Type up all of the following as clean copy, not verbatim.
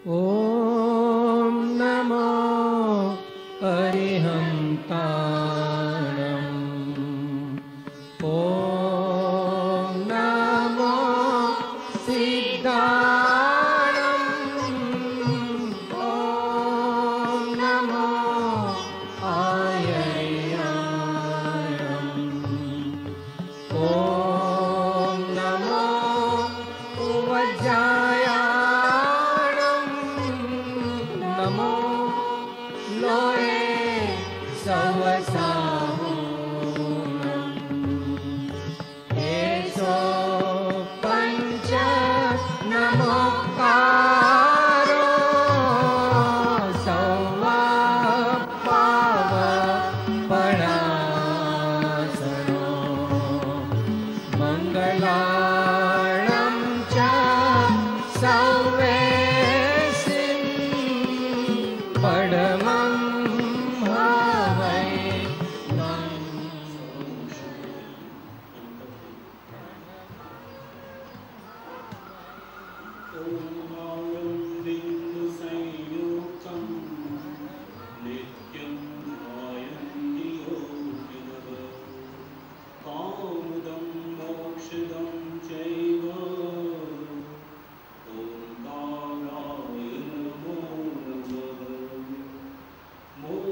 ॐ नमो अरिहन्ताणम् ॐ नमो सिद्धाणम् ॐ नमो आयर्याणम् ॐ नमो उवज्जायाणम् नमो लोये सवसाहुणम् एषो पञ्च नमोकारो सौवापावपणासनो मङ्गलाणं च सौवेसिं परमं हवै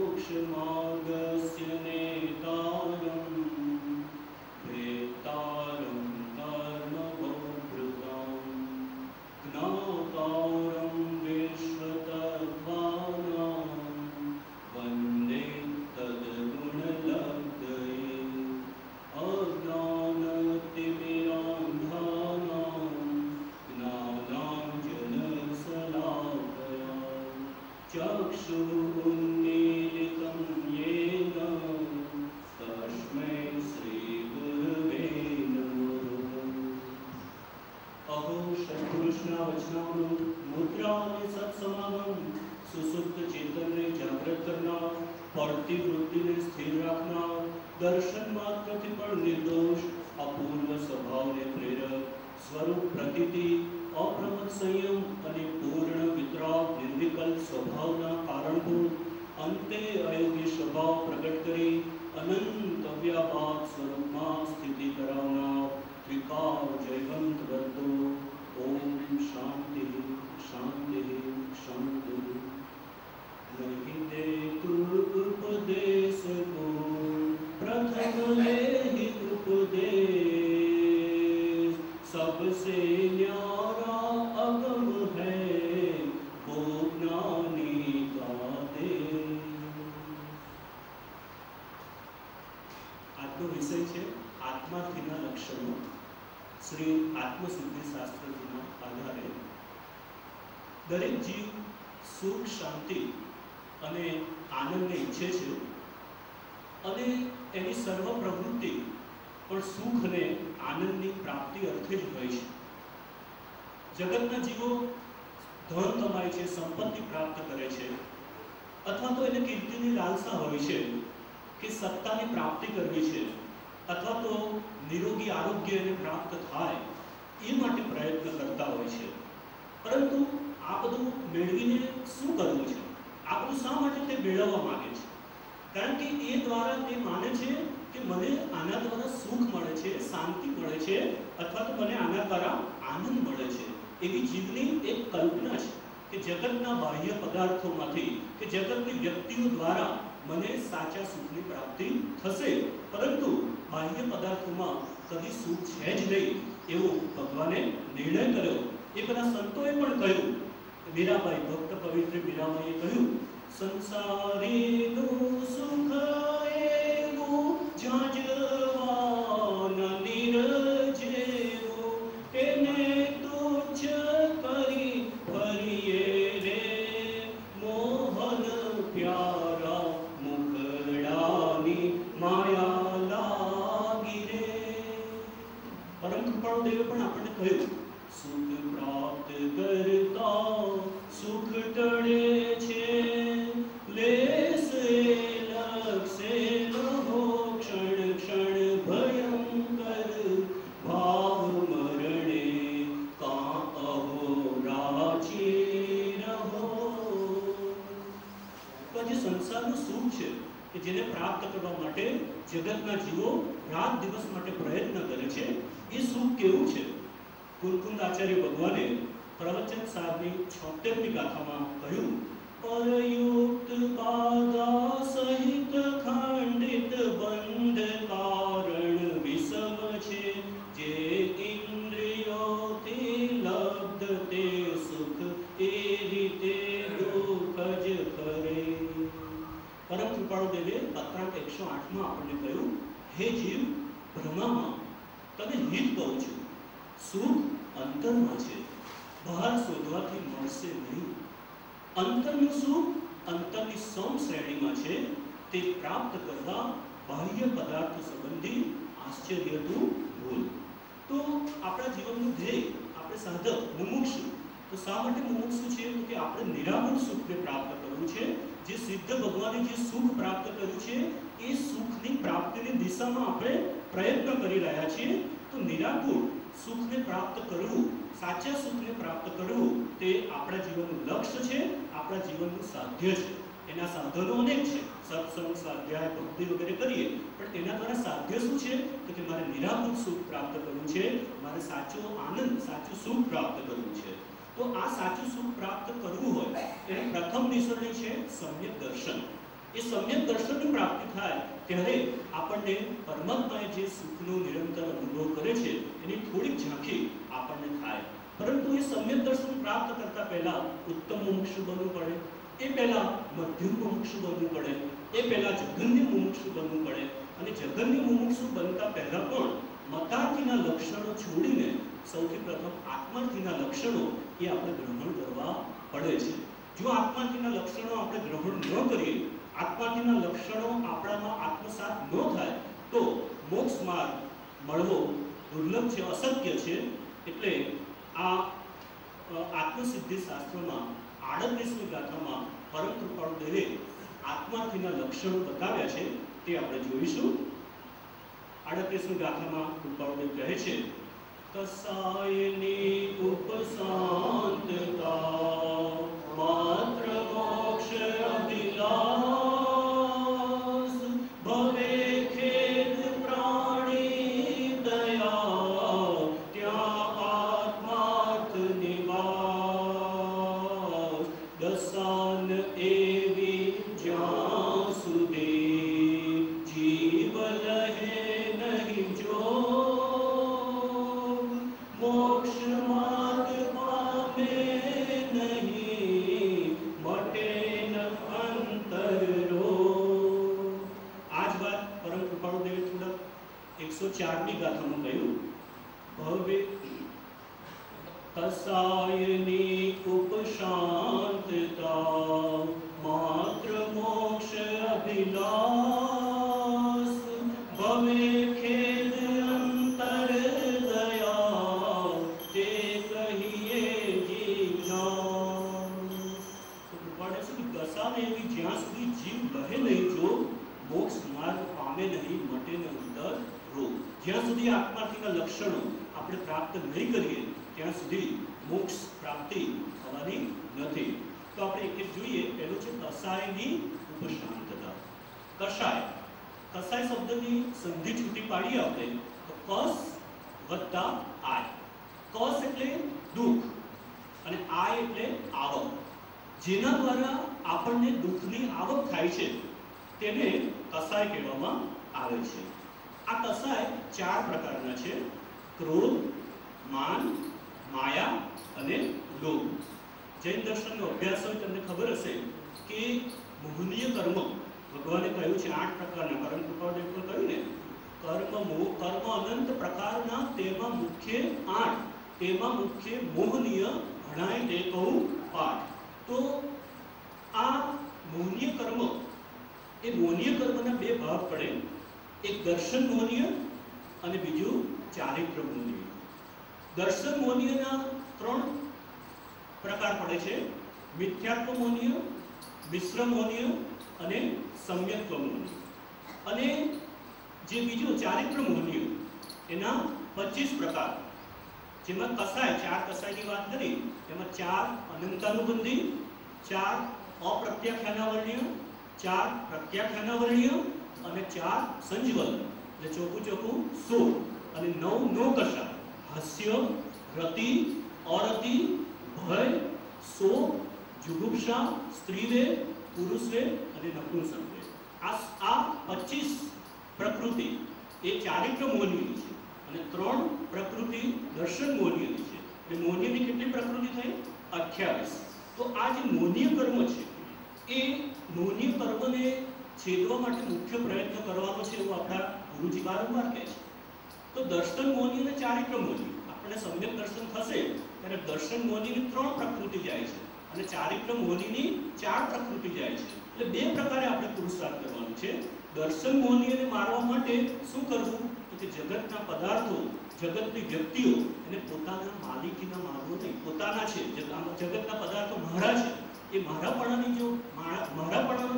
मोक्षमार्गस्य नेतारं प्रेतारं कर्मभोक्तृतां ज्ञातारं विश्वतत्त्वानां वन्दे तद्गुणलब्धये अज्ञानतिमिरान्धानां ज्ञानाञ्जनशलाकया चक्षुरुन्मीलितं येन तस्मै श्रीगुरवे नमः। अहो सद्गुरुष्णा वचनामृत मुद्रा અને સત્સમાગમ સુસુપ્ત ચેતનને જાગૃત કરનાર, પડતી વૃત્તિને સ્થિર રાખનાર, દર્શન માત્રથી પણ નિર્દોષ અપૂર્વ સ્વભાવને પ્રેરક, સ્વરૂપ પ્રતીતિ, અપ્રમદ સંયમ અને પૂર્ણ વિતરાગ નિર્વિકલ્પ સ્વભાવના કારણભૂત, અંતે અયોગ્ય સ્વભાવ પ્રગટ કરી અનંત અવ્યાપાદ સ્વરૂપમાં સ્થિતિ કરાવનાર ત્રિકાળ જયવંત વર્તો. ઓમ શાંતિ શાંતિ શાંતિ. નહીં દે તું ઉપદેશ કો પ્રથમ લેहि उपदेश, सबसे न्यारा अगम है वो ज्ञानी का देश. આજનો વિષય છે આત્માર્થીના લક્ષણો. શ્રી આત્મસિદ્ધિ શાસ્ત્રના આધારે દરેક જીવ સુખ શાંતિ અને આનંદને ઈચ્છે છે અને એની સર્વ પ્રવૃત્તિ પણ સુખ અને આનંદની પ્રાપ્તિ અર્થે જ હોય છે. જગતના જીવો ધન કમાય છે, સંપત્તિ પ્રાપ્ત કરે છે, અથવા તો એને કીર્તિની લાલસા હોય છે કે સત્તાની પ્રાપ્તિ કરવી છે, અથવા તો નિરોગી આરોગ્ય એને પ્રાપ્ત થાય એ માટે પ્રયત્ન કરતા હોય છે. પરંતુ આ બધું મેળવીને શું કરવું છે? આ બધું શા માટે તે મેળવવા માંગે છે? કારણ કે એ દ્વારા તે માને છે કે મને આના દ્વારા સુખ મળે છે, શાંતિ મળે છે, અથવા તો મને આના દ્વારા આનંદ મળે છે. એવી જીવની એક કલ્પના છે કે જગતના બાહ્ય પદાર્થોમાંથી કે જગતની વ્યક્તિઓ દ્વારા મને સાચા સુખની પ્રાપ્તિ થશે. પરંતુ બાહ્ય પદાર્થોમાં કદી સુખ છે જ નહીં એવો ભગવાને નિર્ણય કર્યો. એ બધા સંતોએ પણ કહ્યું. મીરાબાઈ, ભક્ત પવિત્ર મીરાબાઈએ કહ્યું, સંસારીનું સુખ એવું જાજવાન નિરજેવું, એને તુચ્છ કરી ફરીએ રે મોહન પ્યારા મુખડાની માયા લાગી રે. પરમ કૃપાળુ દેવે પણ આપણને કહ્યું, સુખ પ્રાપ્ત કરતા સુખ ટળે છે, લેસ લક્ષે નહો ક્ષણ ક્ષણ સંસારનું સુખ છે કે જેને પ્રાપ્ત કરવા માટે જગતના જીવો રાત દિવસ માટે પ્રયત્ન કરે છે, એ સુખ કેવું છે? કુલકુંદ આચાર્ય ભગવાને પ્રવચન સારની 76મી ગાથામાં કહ્યું, પરયુક્ત બાધા સહિત ખંડિત બંધ કારણ વિષમ છે, જે ઇન્દ્રિયોથી લબ્ધ તે સુખ એ રીતે દુઃખ જ કરે. પરમ કૃપાળુ દેવે પત્રાંક 108માં આપણને કહ્યું, હે જીવ, બ્રહ્મામાં તને હિત કહું છું, સુખ અંતરમાં છે, બહાર શોધવાથી મળશે નહીં. અંતરનું સુખ અંતરની સમ શ્રેણીમાં છે, તે પ્રાપ્ત કરવા બાહ્ય પદાર્થ સંબંધી આશ્ચર્ય તું ભૂલ. તો આપણા જીવનનું ધ્યેય, આપણે સાધક મુમુક્ષુ, તો શા માટે મુમુક્ષુ છે? તો કે આપણે નિરામૂળ સુખને પ્રાપ્ત કરવું છે. જે સિદ્ધ ભગવાને જે સુખ પ્રાપ્ત કર્યું છે, એ સુખની પ્રાપ્તિની દિશામાં આપણે પ્રયત્ન કરી રહ્યા છીએ. તો નિરાકુળ સુખને પ્રાપ્ત કરવું, સાચા સુખને પ્રાપ્ત કરવું, તે આપણા જીવનનું લક્ષ્ય છે, આપણા જીવનનું સાધ્ય છે. એના સાધનો અનેક છે, સત્સંગ, સ્વાધ્યાય, ભક્તિ વગેરે કરીએ, પણ એના દ્વારા સાધ્ય શું છે? તો કે મારે નિરાકુળ સુખ પ્રાપ્ત કરવું છે, મારે સાચો આનંદ, સાચું સુખ પ્રાપ્ત કરવું છે. તો આ સાચું સુખ પ્રાપ્ત કરવું હોય એની પ્રથમ નિસરણી છે સમ્યક દર્શન. એ સમ્યક દર્શનની પ્રાપ્તિ થાય ત્યારે આપણને પરમાત્માએ જે સુખનો નિરંતર અનુભવ કરે છે એની થોડીક ઝાંખી આપણને થાય. પરંતુ એ સમ્યક દર્શન પ્રાપ્ત કરતા પહેલા ઉત્તમ મુમુક્ષુ બનવું પડે, એ પહેલા મધ્યમ મુમુક્ષુ બનવું પડે, એ પહેલા જઘન્ય મુમુક્ષુ બનવું પડે. અને જઘન્ય મુમુક્ષુ બનતા પહેલા પણ મતાર્થીના લક્ષણો છોડીને સૌથી પ્રથમ આત્માર્થીના લક્ષણો એ આપણે ગ્રહણ કરવા પડે છે. જો આત્માર્થીના લક્ષણો આપણે ગ્રહણ ન કરીએ, આત્માર્થીના લક્ષણો આપણામાં આત્મસાત ન થાય, તો મોક્ષ માર્ગ મળવો દુર્લભ છે, અશક્ય છે. એટલે આ આત્મસિદ્ધિ શાસ્ત્રમાં 38મી ગાથામાં પરમ કૃપાળુ દેવે આત્માર્થીના લક્ષણો બતાવ્યા છે, તે આપણે જોઈશું. 38મી ગાથામાં કૃપાળુ દેવ કહે છે, કસાયની ઉપશાંતતા માત્ર મોક્ષ અભિલાષ, ભવે ખેદ પ્રાણી દયા, ત્યાં આત્માર્થ નિવાસ. દશાન એવી જ્યાં સુધી જીવ લહે નહીં જો, મોક્ષ માર્ગ પામે નહીં, મટે ન અંતરો. આ જ વાત પરમ કૃપાળુ દેવે થોડા 104મી ગાથામાં કહ્યું, ભવે કસાયની ઉપશાંતતા માત્ર મોક્ષ અભિલાષ, ભવે ખેદ અંતર દયા, તે કહીએ જીવનાશ. તો કૃપાળે છે કે દશાને એવી જ્યાં સુધી જીવ લહે નહીં જો, મોક્ષ માર્ગ પામે નહીં, મટે ન અંદર રોગ. જ્યાં સુધી આત્માર્થીના લક્ષણો આપણે પ્રાપ્ત નહીં કરીએ ત્યાં સુધી મોક્ષ પ્રાપ્તિ થવાની નથી. તો આપણે એક જોઈએ. પહેલું છે કસાયની ઉપશાંતતા. કસાય, કસાય શબ્દની સંધિ છૂટી પાડીએ આપણે તો કસ વત્તા આય. કસ એટલે દુઃખ અને આય એટલે આવક. જેના દ્વારા આપણને દુઃખની આવક થાય છે તેને કસાય કહેવામાં આવે છે. આ કસાય 4 પ્રકારના છે: ક્રોધ, માન, માયા અને લોભ. જૈન દર્શનનો અભ્યાસ હોય તમને ખબર હશે કે મોહનીય કર્મ ભગવાને કહ્યું છે 8 પ્રકારના. પરમ કૃપાળુ દેવે પણ કહ્યું ને, કર્મ અનંત પ્રકારના, તેમાં મુખ્ય 8, તેમાં મુખ્ય મોહનીય ગણાય તે કહું પાઠ. તો આ મોહનીય કર્મ, એ મોહનીય કર્મના 2 ભાગ પડે. એક દર્શન મોહનીય અને બીજું ચારિત્ર મોહનીય. દર્શન મોહનીયના 3 પ્રકાર પડે છે: મિથ્યાત્વ મોહનીય, મિશ્ર મોહનીય અને સમ્યક્વ મોહનીય. અને જે બીજું ચારિત્ર મોહનીય એના 25 પ્રકાર, જેમાં કસાય 4 કસાયની વાત કરી, એમાં 4 અનંતાનુબંધી, 4 અપ્રત્યાખ્યાનાવર્ણ્ય, 4 પ્રત્યાખ્યાનવર્ણીય અને 4 સંજ્વલ, એટલે ચોખ્ખું ચોખ્ખું 16, અને 9 નો કશા, હાસ્ય, રતિ, અરતિ, ભય, શોક, જુગુપ્સા, સ્ત્રીવેદ, પુરુષવેદ અને નપુંસકવેદ. આ 25 પ્રકૃતિ એ ચારિત્ર મોહનીયની છે અને 3 પ્રકૃતિ દર્શન મોહનીયની છે. એટલે મોહનીયની કેટલી પ્રકૃતિ થઈ? 28. તો આ જે મોહનીય કર્મ છે એ મોહનીય કર્મને છેદવા માટે મુખ્ય પ્રયત્ન કરવાનો છે એવું આપણા ગુરુજી વારંવાર કહે છે. તો દર્શન મોહની અને ચારિત્ર મોહની, આપણે સમ્યક દર્શન થશે ત્યારે દર્શન મોહનીની 3 પ્રકૃતિ જાય છે અને ચારિત્ર મોહનીની 4 પ્રકૃતિ જાય છે. એટલે 2 પ્રકારે આપણે પુરુષાર્થ કરવાનું છે. દર્શન મોહનીને મારવા માટે શું કરવું? તો કે જગતના પદાર્થો, જગતની વ્યક્તિઓ એને પોતાના માલિકીના માનવો નહીં. પોતાના છે, જગતના પદાર્થો મારા છે, એ મારાપણાનો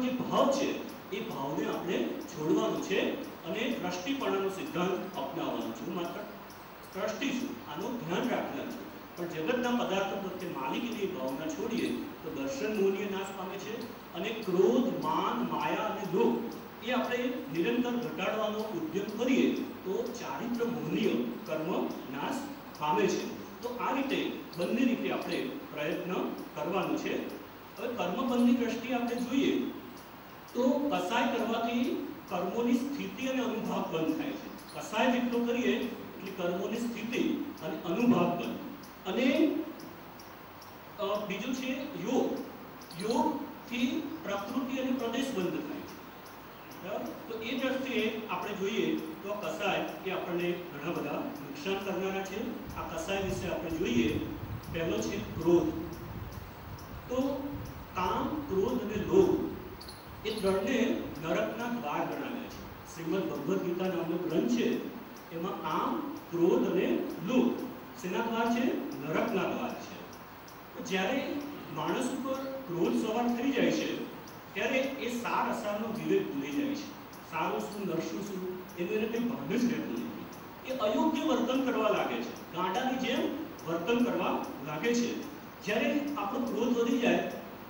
જે ભાવ છે એ ભાવને આપણે છોડવાનું છે અને દ્રષ્ટિપણાનો સિદ્ધાંત અપનાવવાનો છે. હું માત્ર દ્રષ્ટિ છું, આનું ધ્યાન રાખવાનું છે, પણ જગતના પદાર્થો પ્રત્યે માલિકીની ભાવના છોડીએ તો દર્શન મોહનીય નાશ પામે છે અને ક્રોધ, માન, માયા અને લોભ એ આપણે નિરંતર ઘટાડવાનો ઉદ્યમ કરીએ તો ચારિત્ર મોહનીય કર્મ નાશ પામે છે. તો આ રીતે બંને રીતે આપણે પ્રયત્ન કરવાનો છે. હવે કર્મબંધની દ્રષ્ટિએ આપણે જોઈએ તો કસાય કરવાથી કર્મોની સ્થિતિ અને અનુભાવ બંધ થાય છે. કસાય જેટલો કરીએ એટલે કર્મોની સ્થિતિ અને અનુભાવ બંધ. અને બીજું છે યોગ. યોગથી પ્રકૃતિ અને પ્રદેશ બંધ થાય છે. બરાબર? તો એ દ્રષ્ટિએ આપણે જોઈએ તો કસાય એ આપણને ઘણા બધા નુકસાન કરનારા છે. આ કસાય વિશે આપણે જોઈએ. પહેલો છે ક્રોધ. તો કામ, ક્રોધ અને લોભ એ ત્રણને નરકના દ્વાર ગણાવ્યા છે. શ્રીમદ ભગવદ્ ગીતા નામનો ગ્રંથ છે, એમાં કામ, ક્રોધ અને લોભ શેના દ્વાર છે? નરકના દ્વાર છે. તો જ્યારે માણસ ઉપર ક્રોધ સવાર થઈ જાય છે ત્યારે એ સાર અસારનો વિવેક ભૂલી જાય છે. સારું શું, નરશું શું એનું એને કંઈ ભાન જ રહેતું નથી. એ અયોગ્ય વર્તન કરવા લાગે છે, ગાંડાની જેમ વર્તન કરવા લાગે છે. જ્યારે આપણો ક્રોધ વધી જાય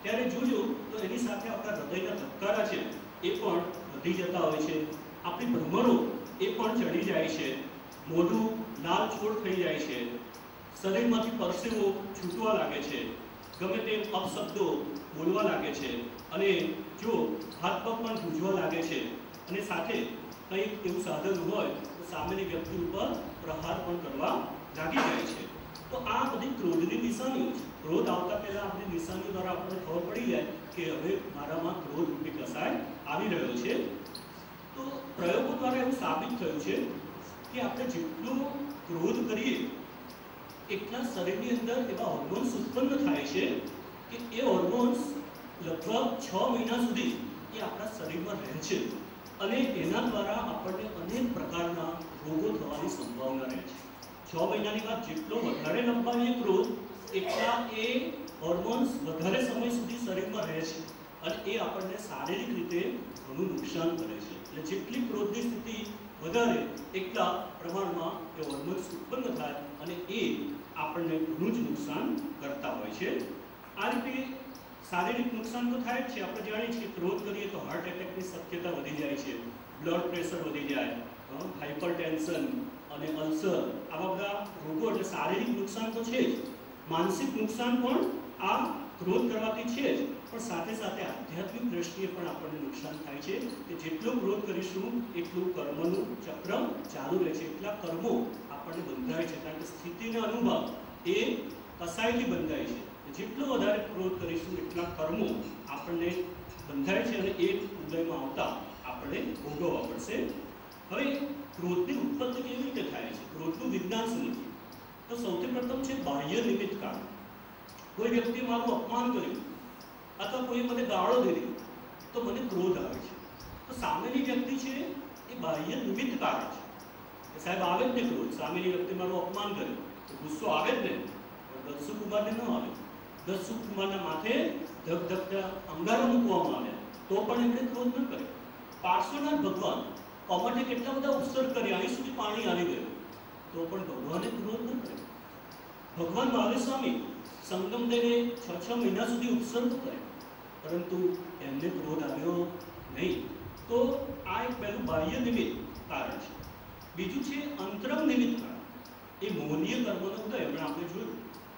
ત્યારે જોજો તો એની સાથે આપણા હૃદયના ધબકારા છે એ પણ વધી જતા હોય છે. આપણી ભ્રમણો એ પણ ચડી જાય છે. મોઢું લાલચોળ થઈ જાય છે. શરીરમાંથી પરસેવો છૂટવા લાગે છે. ગમે તેમ અપશબ્દો બોલવા લાગે છે. અને જો હાથ પગ પણ ધ્રુજવા લાગે છે અને સાથે કંઈક એવું સાધન હોય તો સામેની વ્યક્તિ ઉપર પ્રહાર પણ કરવા લાગી જાય છે. તો આ બધી ક્રોધની નિશાનીઓ છે. ક્રોધ આવતા પહેલા આપણી નિશાનીઓ દ્વારા આપણને ખબર પડી જાય કે હવે મારામાં ક્રોધ રૂપી કસાય આવી રહ્યો છે. તો પ્રયોગો દ્વારા એવું સાબિત થયું છે કે આપણે જેટલો ક્રોધ કરીએ એટલા શરીરની અંદર એવા હોર્મોન્સ ઉત્પન્ન થાય છે કે એ હોર્મોન્સ લગભગ 6 મહિના સુધી એ આપણા શરીરમાં રહે છે અને એના દ્વારા આપણને અનેક પ્રકારના રોગો થવાની સંભાવના રહે છે. 6 મહિનાની વાત જેટલો વધારે લંબાવીએ ક્રોધ એટલા એ હોર્મોન્સ વધારે સમય સુધી શરીરમાં રહે છે અને એ આપણને શારીરિક રીતે ઘણું નુકસાન કરે છે. એટલે જેટલી ક્રોધની સ્થિતિ વધારે એટલા પ્રમાણમાં એ હોર્મોન્સ ઉત્પન્ન થાય અને એ આપણને ઘણું જ નુકસાન કરતા હોય છે. આ રીતે શારીરિક નુકસાન તો થાય જ છે. આપણે જાણીએ છીએ ક્રોધ કરીએ તો હાર્ટ એટેકની શક્યતા વધી જાય છે, બ્લડ પ્રેશર વધી જાય, હાઇપર ટેન્શન અને અલ્સર આવા બધા રોગો. એટલે શારીરિક નુકસાન તો છે જ, માનસિક નુકસાન પણ આ ક્રોધ કરવાથી છે જ, પણ સાથે સાથે આધ્યાત્મિક દ્રષ્ટિએ પણ આપણને નુકસાન થાય છે કે જેટલો ક્રોધ કરીશું એટલું કર્મનું ચક્ર ચાલુ રહે છે. એટલા કર્મો આપણને બંધાય છે કારણ કે સ્થિતિનો અનુભવ એ કસાયથી બંધાય છે. જેટલો વધારે ક્રોધ કરીશું એટલા કર્મો આપણને બંધાય છે અને એ ઉદયમાં આવતા આપણે ભોગવવા પડશે. હવે ક્રોધની ઉત્પત્તિ કેવી રીતે થાય છે? ક્રોધનું વિજ્ઞાન શું નથી? તો સૌથી પ્રથમ છે બાહ્ય નિમિત્ત કારણ. કોઈ વ્યક્તિ મારું અપમાન કર્યું અથવા કોઈ મને ગાળો દીધી તો મને ક્રોધ આવે છે. તો સામેની વ્યક્તિ છે એ બાહ્ય નિમિત્ત કારણ છે. સાહેબ આવે જ ને ક્રોધ, સામેની વ્યક્તિ મારું અપમાન કર્યું તો ગુસ્સો આવે જ ને, પણ દસ્સુ કુમારને ન આવે. દસ્સુ કુમારના માથે ધગધગતા અંગારા મૂકવામાં આવ્યા તો પણ એમણે ક્રોધ ન કર્યો. પાર્શ્વનાથ ભગવાન કમઠે કેટલા બધા ઉપસર્ગ કર્યા, અહીં સુધી પાણી આવી ગયું તો પણ ભગવાને ક્રોધ ન કર્યો. ભગવાન મહાવીર સ્વામી સંગમ દઈને 6 મહિના સુધી ઉપસર્ગ કરે પરંતુ એમને ક્રોધ આવ્યો નહીં. તો આ એક પહેલું બાહ્ય નિમિત્ત કારણ છે. બીજું છે અંતરંગ નિમિત્ત કારણ. એ મોહનીય કર્મનો ઉદય હમણાં આપણે જોયું.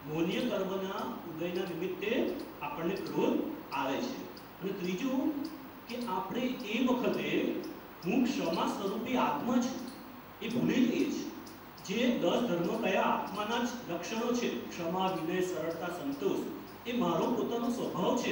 મોહનીય કર્મના ઉદયના નિમિત્તે આપણને ક્રોધ આવે છે. અને ત્રીજું કે આપણે એ વખતે હું ક્ષમા સ્વરૂપી આત્મા છું એ ભૂલી જઈએ છીએ. જે 10 ધર્મ કયા આત્માના જ લક્ષણો છે, ક્ષમા, વિનય, સરળતા, સંતોષ, એ મારો પોતાનો સ્વભાવ છે,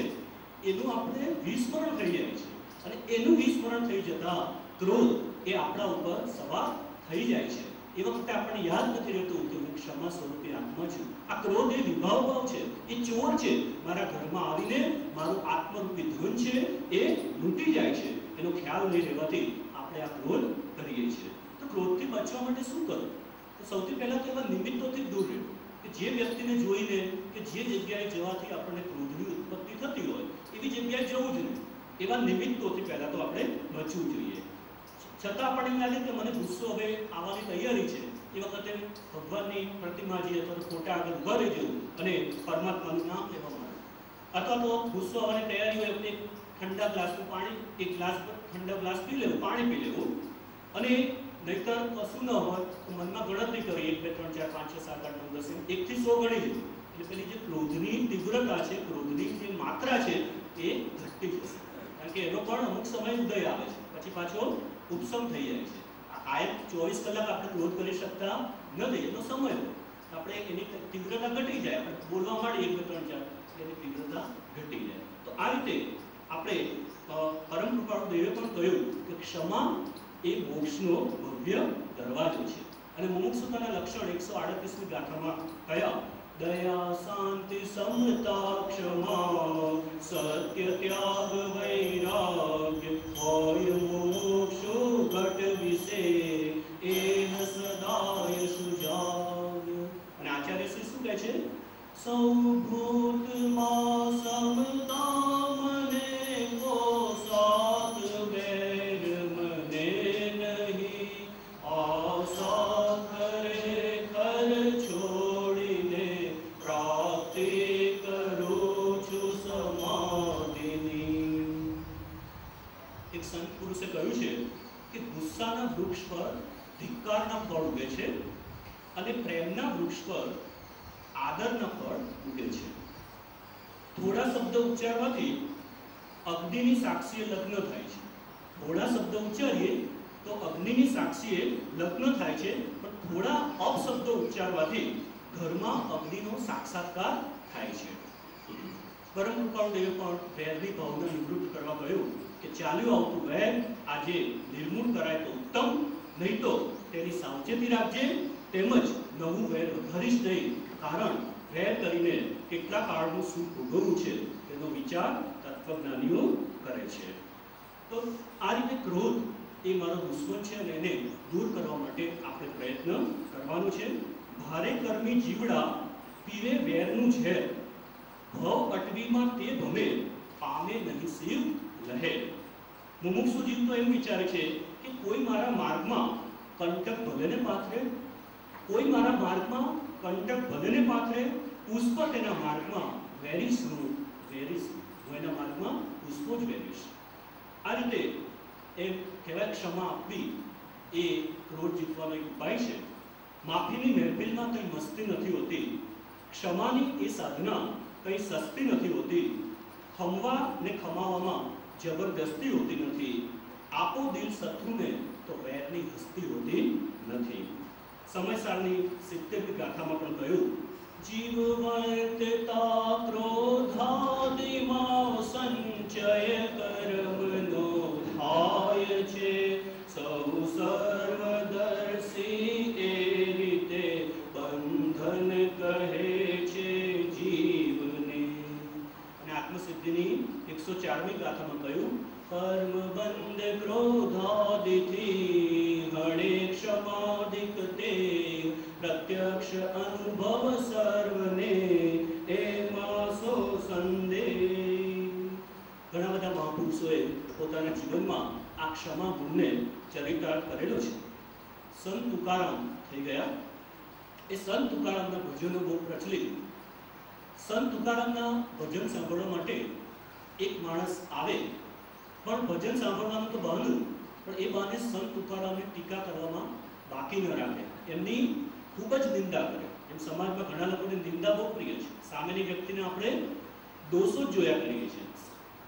એનું આપણે વિસ્મરણ થઈ જાય છે. અને એનું વિસ્મરણ થઈ જતા ક્રોધ એ આપણા ઉપર સવાર થઈ જાય છે. એ વખતે આપણને યાદ નથી રહેતું કે હું ક્ષમા સ્વરૂપી આત્મા છું. આ ક્રોધ એ વિભાવ છે, એ ચોર છે. મારા ઘરમાં આવીને મારું આત્મરૂપી ધન છે એ લૂંટી જાય છે. એનો ખ્યાલ નહીં રહેવાથી આપણે આ ક્રોધ કરીએ છીએ. તો ક્રોધથી બચવા માટે શું કરવું? તો સૌથી પહેલા તો એવા નિમિત્તોથી દૂર રહેવું કે જે વ્યક્તિને જોઈને કે જે જગ્યાએ જવાથી આપણને ક્રોધની ઉત્પત્તિ થતી હોય એવી જગ્યાએ જવું જ નહીં. એવા નિમિત્તોથી પહેલા તો આપણે બચવું જોઈએ. છતાં આપણને એમ લાગે કે મને ગુસ્સો હવે આવવાની તૈયારી છે, એ વખતે ભગવાનની પ્રતિમાજી અથવા ફોટા આગળ ઉભા રહી જવું અને પરમાત્માનું નામ લેવા માંડવું. અથવા તો ગુસ્સો આવવાની તૈયારી હોય એટલે ઠંડા ગ્લાસનું પાણી, એક ગ્લાસ ઠંડા ગ્લાસ પી લેવું, પાણી પી લેવું. અને નહીતર કશું ન હોય તો મનમાં ગણતરી કરી 1 2 3 4 5 6 7 8 9 10 1 થી 100 ગણી લેવું. એટલે પેલી જે ક્રોધની તીવ્રતા છે, ક્રોધની જે માત્રા છે એ ઘટતી જશે. કારણ કે એનો પણ અમુક સમય ઉદય આવે છે, પછી પાછો ઉપસમ થઈ જાય છે. કાયમ 24 કલાક આપણે ક્રોધ કરી શકતા નથી. એનો સમય હોય આપણે એની તીવ્રતા ઘટી જાય. આપણે બોલવા માંડીએ 1 2 3 4 એની તીવ્રતા ઘટી જાય. તો આ રીતે આપણે પરમ કૃપાળુ દેવે પણ કહ્યું કે ક્ષમા એ મોક્ષનો ભવ્ય દરવાજો છે. અને મુમુક્ષુતાના લક્ષણ 138મી ગાથામાં કયા? દયા, શાંતિ, સમતા, ક્ષમા, સત્ય, ત્યાગ, વૈરાગ્ય, હોય મોક્ષો ઘટ વિશે એન સદાય સુજાવ્ય. અને આચાર્ય શ્રી શું કહે છે? સૌ ભૂતમાં સમતા મને કો સાત વેર મને નહીં આશા ખરેખર છોડીને પ્રાપ્તિ કરું છું સમાધિની. એક સંત પુરુષે કહ્યું છે કે ગુસ્સાના વૃક્ષ પર ધિક્કારના ફળ ઉગે છે અને પ્રેમના વૃક્ષ પર આદરના ફળ ઉગે છે. થોડા શબ્દ ઉચ્ચારવાથી અગ્નિની સાક્ષીએ લગ્ન થાય છે. થોડા શબ્દ ઉચ્ચારીએ તો અગ્નિની સાક્ષીએ લગ્ન થાય છે, પણ થોડા અપશબ્દો ઉચ્ચારવાથી ઘરમાં અગ્નિનો સાક્ષાત્કાર થાય છે. પરમ કૃપાળુ દેવે પણ વેરની ભાવના નિવૃત્ત કરવા કહ્યું કે ચાલ્યું આવતું વેર આજે નિર્મૂળ કરાય તો ઉત્તમ, નહીં તો તેની સાવચેતી રાખજે. તેમજ નવું વેર વધારીશ નહીં, કારણ વેર કરીને કેટલા કાળનું સુખ ભોગવવું છે તેનો વિચાર તત્વજ્ઞાનીઓ કરે છે. તો આ રીતે ક્રોધ એ મારો દુશ્મન છે અને એને દૂર કરવા માટે આપણે પ્રયત્ન કરવાનો છે. ભારે કર્મી જીવડા પીવે વેરનું ઝેર, ભવ અટવીમાં તે ભમે પામે નહીં શિવ લહે. મુમુક્ષુ જીવ તો એમ વિચારે છે કે કોઈ મારા માર્ગમાં કંટક ભલેને પાથરે, કોઈ મારા માર્ગમાં કંટક ભલેને પાથરે, પુષ્પ તેના માર્ગમાં વેરીશ હું, વેરીશ હું એના માર્ગમાં પુષ્પો જ વેરીશ. આ રીતે એ કહેવાય ક્ષમા આપવી એ ક્રોધ જીતવાનો એક ઉપાય છે. માફીની મહેફિલમાં કંઈ મસ્તી નથી હોતી, ક્ષમાની એ સાધના કંઈ સસ્તી નથી હોતી, ખમવા ને ખમાવામાં જબરદસ્તી હોતી નથી, આપો દિલ શત્રુને તો વેરની હસ્તી હોતી નથી. સમયસારની 70મી ગાથામાં પણ કહ્યું જીવ વર્તતા ક્રોધાદિમાં સંચય કર્મનો થાય છે, સૌ સર્વદર્શી એ રીતે બંધન કહે છે જીવને. અને આત્મસિદ્ધિની 104મી ગાથામાં કહ્યું કર્મ બંધ ક્રોધાદિથી હણે ક્ષમાદિક તે પ્રત્યક્ષ અનુભવ સર્વને એમાં સો સંદેહ. ઘણા બધા મહાપુરુષોએ પોતાના જીવનમાં આ ક્ષમા ગુણને ચરિતાર્થ કરેલો છે. સંત તુકારામ થઈ ગયા. એ સંત તુકારામના ભજનો બહુ પ્રચલિત. સંત તુકારામના ભજન સાંભળવા માટે એક માણસ આવે પણ ભજન સાંભળવાનું તો બહાનું, પણ એ બહાને સંત તુકારામની ટીકા કરવામાં બાકી ન રાખે, એમની ખૂબ જ નિંદા કરે. એમ સમાજમાં ઘણા લોકોને નિંદા બહુ પ્રિય છે. સામેની વ્યક્તિને આપણે દોષો જ જોયા કરીએ છીએ.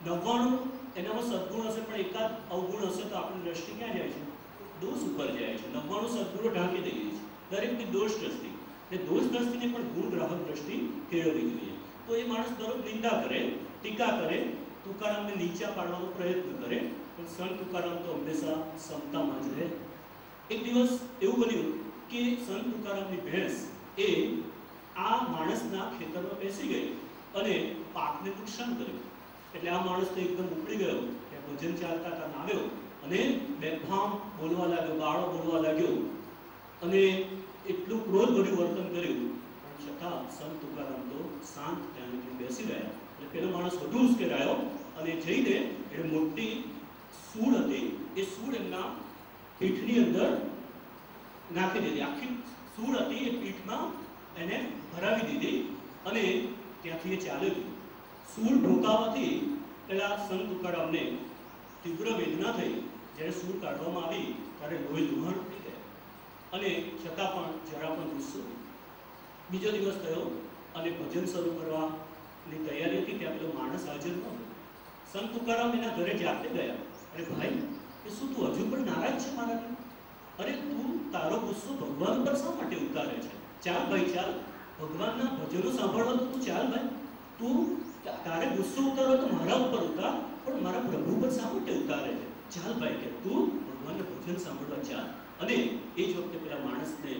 99 એનામાં સદગુણ હશે પણ એકાદ અવગુણ હશે તો આપણી દ્રષ્ટિ ક્યાં જાય છે? દોષ ઉપર જાય છે. 99 સદગુણો ઢાંકી દઈએ છીએ. દરેકની દોષ દ્રષ્ટિ, એ દોષ દ્રષ્ટિને પણ ગુણ ગ્રાહક દ્રષ્ટિ કેળવવી જોઈએ. તો એ માણસ દરરોજ નિંદા કરે, ટીકા કરે, તુકારામને નીચા પાડવાનો પ્રયત્ન કરે, પણ સંત તુકારામ તો હંમેશા સમતામાં જ રહે. એક દિવસ એવું બન્યું કે સંત તુકારામની ભેંસ એ આ માણસના ખેતરમાં બેસી ગઈ અને પાકને નુકસાન કર્યું. એટલે આ માણસ તો એકદમ ઉપડી ગયો કે ભજન ચાલતા હતા આવ્યો અને બેફામ બોલવા લાગ્યો, ગાળો બોલવા લાગ્યો અને એટલું ક્રોધભર્યું વર્તન કર્યું. પણ છતાં સંત તુકારામ તો શાંત ત્યાં બેસી રહ્યા. એટલે પેલો માણસ વધુ ઉશ્કેરાયો અને જઈને એ મોટી સૂળ હતી, એ સૂળ એમના પીઠની અંદર નાખી દીધી. આખી સૂળ હતી એ પીઠમાં એને ભરાવી દીધી અને ત્યાંથી એ ચાલ્યો ગયો. સૂળ ઢોકાવાથી પેલા સંત તુકારામને તીવ્ર વેદના થઈ. જ્યારે સૂળ કાઢવામાં આવી ત્યારે લોહી લુહાણ થઈ ગયા અને છતાં પણ જરા પણ ગુસ્સો નહીં. બીજો દિવસ થયો અને ભજન શરૂ કરવાની તૈયારી હતી, ત્યાં પેલો માણસ હાજર ન હતો. સંત તુકારામ એના ઘરે જાતે ગયા. અરે ભાઈ, કે શું તું હજુ પણ નારાજ છે મારાથી? અરે તું તારો ગુસ્સો ભગવાન પર શા માટે ઉતારે છે? ચાલ ભાઈ ચાલ, ભગવાનના ભજનો સાંભળવા તો તું ચાલ ભાઈ. તું તારે ગુસ્સો ઉતારો તો મારા ઉપર ઉતાર, પણ મારા પ્રભુ પર શા માટે ઉતારે છે? ચાલ ભાઈ કે તું ભગવાનના ભજન સાંભળવા ચાલ. અને એ જ વખતે પેલા માણસને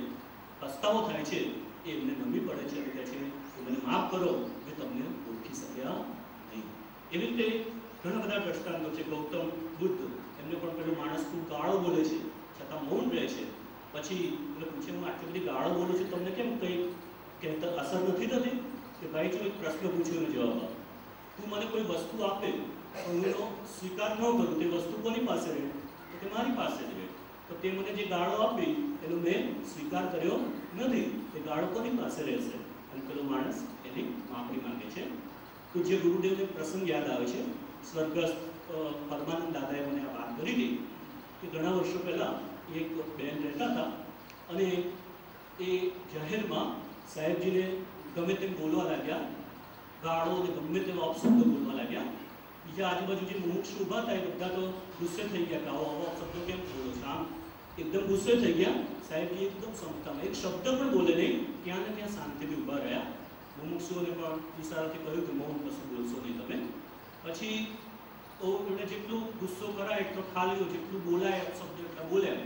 પસ્તાવો થાય છે, એ એમને નમી પડે છે અને કહે છે કે મને માફ કરો, મેં તમને ઓળખી શક્યા નહીં. એવી રીતે ઘણા બધા દ્રષ્ટાંતો છે. ગૌતમ બુદ્ધ, એમને પણ પેલો માણસ ખૂબ ગાળો બોલે છે છતાં મૌન રહે છે. પછી એટલે પૂછે હું આટલી બધી ગાળો બોલું છું, તમને કેમ કંઈ કહેતા અસર નથી થતી? કે ભાઈ જો એક પ્રશ્ન પૂછ્યો એનો જવાબ આપ. તું મને કોઈ વસ્તુ આપે તો હું એનો સ્વીકાર ન કરું, તે વસ્તુ કોની પાસે રહે? તો તે મારી પાસે જ રહે. તો તે મને જે ગાળો આપી એનો મેં સ્વીકાર કર્યો નથી, તે ગાળો કોની પાસે રહેશે? અને પેલો માણસ એની માફી માંગે છે. પૂજ્ય ગુરુદેવને પ્રસંગ યાદ આવે છે. સ્વર્ગસ્થ પરમાનંદ દાદાએ મને આ વાત કરી હતી કે ઘણા વર્ષો પહેલાં એક બેન રહેતા હતા અને એ જાહેરમાં સાહેબજીને ગમે તેમ બોલવા લાગ્યા, ગાળો અને ગમે તેવા અપશબ્દો બોલવા લાગ્યા. બીજા આજુબાજુ જે મુમુક્ષુ ઊભા હતા એ બધા તો ગુસ્સે થઈ ગયા કે આવો અપશબ્દો કેમ બોલો છો? આમ એકદમ ગુસ્સે થઈ ગયા. સાહેબજી એકદમ સમતામાં એક શબ્દ પણ બોલે નહીં, ત્યાં ને ત્યાં શાંતિથી ઊભા રહ્યા. મુમુક્ષુઓને પણ ઈશારાથી કહ્યું કે મૌન કશું બોલશો નહીં તમે. પછી એમણે જેટલું ગુસ્સો કરાય એટલો ઠાલ્યો, જેટલું બોલાય શબ્દ એટલા બોલ્યા.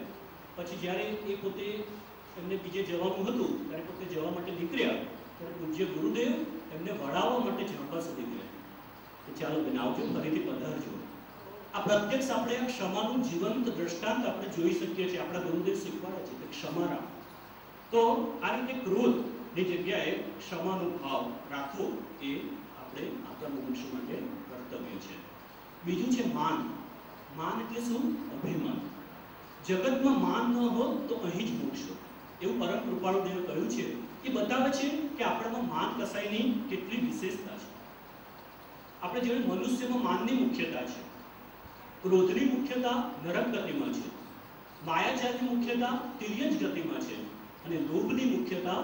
પછી જ્યારે એ પોતે એમને બીજે જવાનું હતું ત્યારે પોતે જવા માટે નીકળ્યા ત્યારે પૂજ્ય ગુરુદેવ એમને વળાવવા માટે ઝાંપા સુધી ગયા કે ચાલો બેન આવજો, ફરીથી પધારજો. આ પ્રત્યક્ષ આપણે આ ક્ષમાનું જીવંત દ્રષ્ટાંત આપણે જોઈ શકીએ છીએ. આપણા ગુરુદેવ શીખવાડે છે કે ક્ષમા રાખ. તો આ રીતે ક્રોધની જગ્યાએ ક્ષમાનો ભાવ રાખવો એ આપણે આપણા મનુષ્ય માટે કર્તવ્ય છે. બીજું છે માન. માન એટલે શું? અભિમાન. જગતમાં માન ન હોત તો અહીં જ મોક્ષ હોત, એવું પરમ કૃપાળુદેવે કહ્યું છે. એ બતાવે છે કે આપણામાં માન કસાઈની કેટલી વિશેષતા છે. આપણે જેવી મનુષ્યમાં માનની મુખ્યતા છે, ક્રોધની મુખ્યતા નરક ગતિમાં છે, માયાચારની મુખ્યતા તિર્યજ ગતિમાં છે અને લોભની મુખ્યતા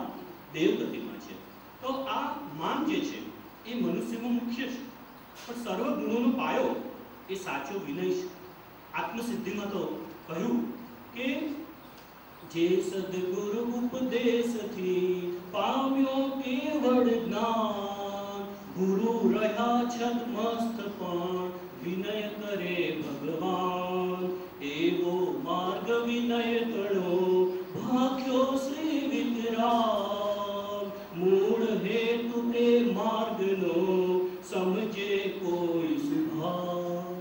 દેવ ગતિમાં છે. તો આ માન જે છે એ મનુષ્યમાં મુખ્ય છે, પણ સર્વ ગુણોનો પાયો એ સાચો વિનય છે. આત્મસિદ્ધિમાં તો કહ્યું કે જે સદગુરુ ઉપદેશથી પામ્યો કેવળ જ્ઞાન, ગુરુ રહ્યા છદ્મસ્ત પણ વિનય કરે ભગવાન. એવો માર્ગ વિનય તળો ભાખ્યો શ્રી વિતરાગ, મૂળ હેતુ તે માર્ગનો સમજે કોઈ સુભાગ.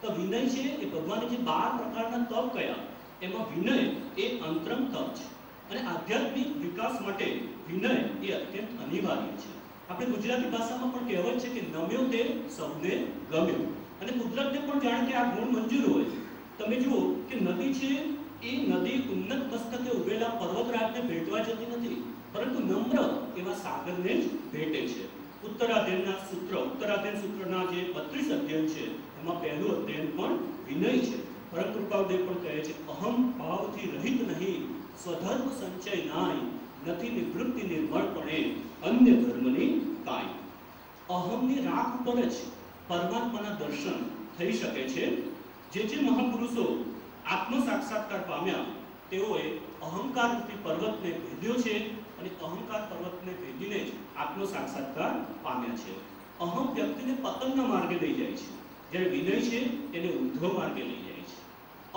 તો વિનય છે એ ભગવાને જે 12 પ્રકારના તપ કયા એમાં વિનય એ અંતરંગ તપ છે અને આધ્યાત્મિક વિકાસ માટે વિનય એ અત્યંત અનિવાર્ય છે. આપણે ગુજરાતી ભાષામાં પણ કહેવત છે કે નમ્યો તે સૌને ગમ્યો. અને કુદરતને પણ જાણે કે આ ગુણ મંજૂર હોય. તમે જુઓ કે નદી છે એ નદી ઉન્નત મસ્તકે ઉભેલા પર્વતરાજને ભેટવા જતી નથી, પરંતુ નમ્ર એવા સાગરને જ ભેટે છે. ઉત્તરાધ્યયના સૂત્રના જે 32 અધ્યયન છે એમાં પહેલું અધ્યયન પણ વિનય છે. પરમ કૃપાદેવ પણ કહે છે અહમ ભાવથી રહિત નહીં, સ્વધર્મ સંચય નાય, નથી નિવૃત્તિ નિર્મળપણે અન્ય ધર્મની કાય. અહમની રાખ ઉપર જ પરમાત્માના દર્શન થઈ શકે છે. જે મહાપુરુષો આત્મ સાક્ષાત્કાર પામ્યા તેઓએ અહંકાર રૂપી પર્વતને ભેદ્યો છે અને અહંકાર પર્વતને ભેદીને જ આત્મ સાક્ષાત્કાર પામ્યા છે. અહમ વ્યક્તિને પતનના માર્ગે લઈ જાય છે, જ્યારે વિનય છે તેને ઉદ્ધવ માર્ગે લઈ જાય છે.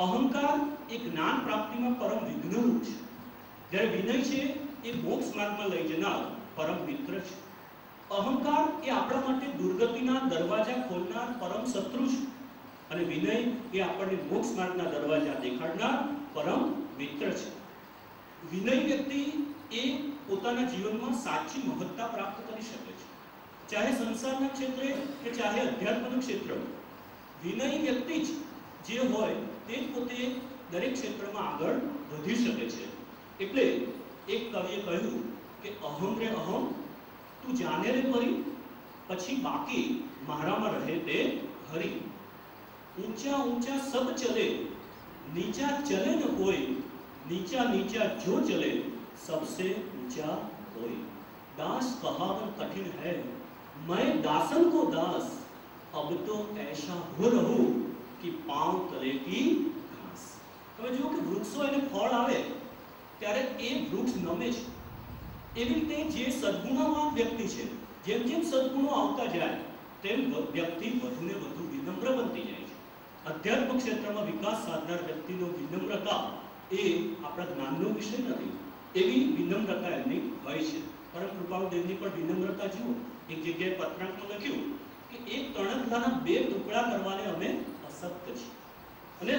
અહંકાર એ જ્ઞાન પ્રાપ્તિમાં પરમ વિઘ્નરૂપ છે, જ્યારે વિનય છે એ મોક્ષ માર્ગમાં લઈ જનાર પરમ મિત્ર છે. અહંકાર એ આપણા માટે દુર્ગતિના દરવાજા ખોલનાર પરમ શત્રુ છે અને વિનય એ આપણને મોક્ષ માર્ગના દરવાજા દેખાડનાર પરમ મિત્ર છે. વિનય વ્યક્તિ એ પોતાના જીવનમાં સાચી મહત્તા પ્રાપ્ત કરી શકે છે, ચાહે સંસારના ક્ષેત્રે કે ચાહે અધ્યાત્મના ક્ષેત્રમાં. વિનય વ્યક્તિ જે હોય તે જ પોતે દરેક ક્ષેત્રમાં આગળ વધી શકે છે. એટલે એક કવિએ કહ્યું કે અહમ રે અહમ તું જાને રે પરી, પછી બાકી મારામાં રહે તે હરી. ઊંચા ઊંચા સબ ચલે, નીચા ચલે ન કોઈ, નીચા નીચા જો चले सबसे ऊंचा कोई. दास कहावन कठिन है, मैं दासन को दास, अब तो ऐसा हो रहूं कि पांव तले की घास. તમે જુઓ કે વૃક્ષો એને ફળ આવે ત્યારે એ વૃક્ષ નમે છે. એવી રીતે જે સદગુણવાન વ્યક્તિ છે, જેમ જેમ સદગુણો આવતા જાય તેમ વ્યક્તિ વધુને વધુ વિનમ્ર બનતી જાય છે. અધ્યાત્મ ક્ષેત્રમાં વિકાસ સાધનાર વ્યક્તિનો વિનમ્રતા એ આપણા જ્ઞાનનો વિષય નથી, એવી વિનમ્રતા એમની હોય છે. પરમ કૃપાદેવની પણ વિનમ્રતા જુઓ. એક જગ્યાએ પત્રાંકમાં લખ્યું કે એક તણખલાના 2 ટુકડા કરવાને અમે અશક્ત છીએ. અને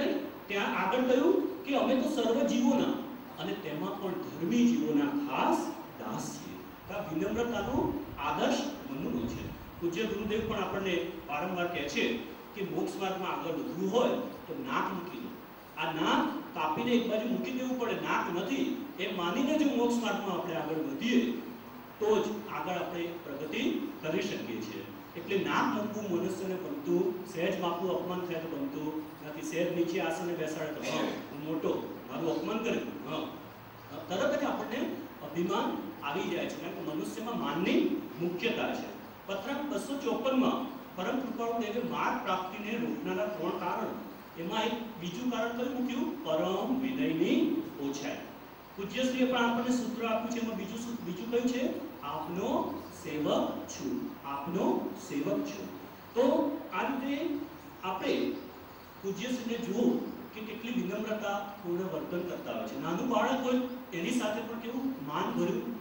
ત્યાં આગળ કહ્યું કે અમે તો સર્વ જીવોના અને તેમાં પણ ધર્મી જીવોના ખાસ દાસ છીએ. આ વિનમ્રતાનો આદર્શ નમૂનો છે. પૂજ્ય ગુરુદેવ પણ આપણને વારંવાર કહે છે કે મોક્ષ માર્ગમાં આગળ વધવું હોય તો નાક મૂકી દો. આ નાક કાપીને એક બાજુ મૂકી દેવું પડે, નાક નથી એ માનીને જો મોક્ષ માર્ગમાં આપણે આગળ વધીએ તો જ આગળ આપણે પ્રગતિ કરી શકીએ છીએ. એટલે નાક મૂકવું મનુષ્યને બનતું, સહેજ માપનું અપમાન થાય તો બનતું નથી. સહેજ નીચે આસને બેસાડે તો હું મોટો, મારું અપમાન કર્યું, તરત જ આપણને અભિમાન આવી જાય છે, કારણ કે મનુષ્યમાં માનની મુખ્યતા છે. પત્રાંક 254માં પરમ કૃપાળુદેવે માર્ગ પ્રાપ્તિને રોકનારા 3 કારણ, એમાં એક બીજું કારણ કયું મૂક્યું? પરમ વિનયની ઓછાઈ. પૂજ્યશ્રીએ પણ આપણને સૂત્ર આપ્યું છે, એમાં બીજું કયું છે? આપનો સેવક છું, આપનો સેવક છું. તો આ રીતે આપણે પૂજ્યશ્રીને જુઓ કે કેટલી વિનમ્રતા પૂર્ણ વર્તન કરતા હોય છે. નાનું બાળક હોય એની સાથે પણ કેવું માન ભર્યું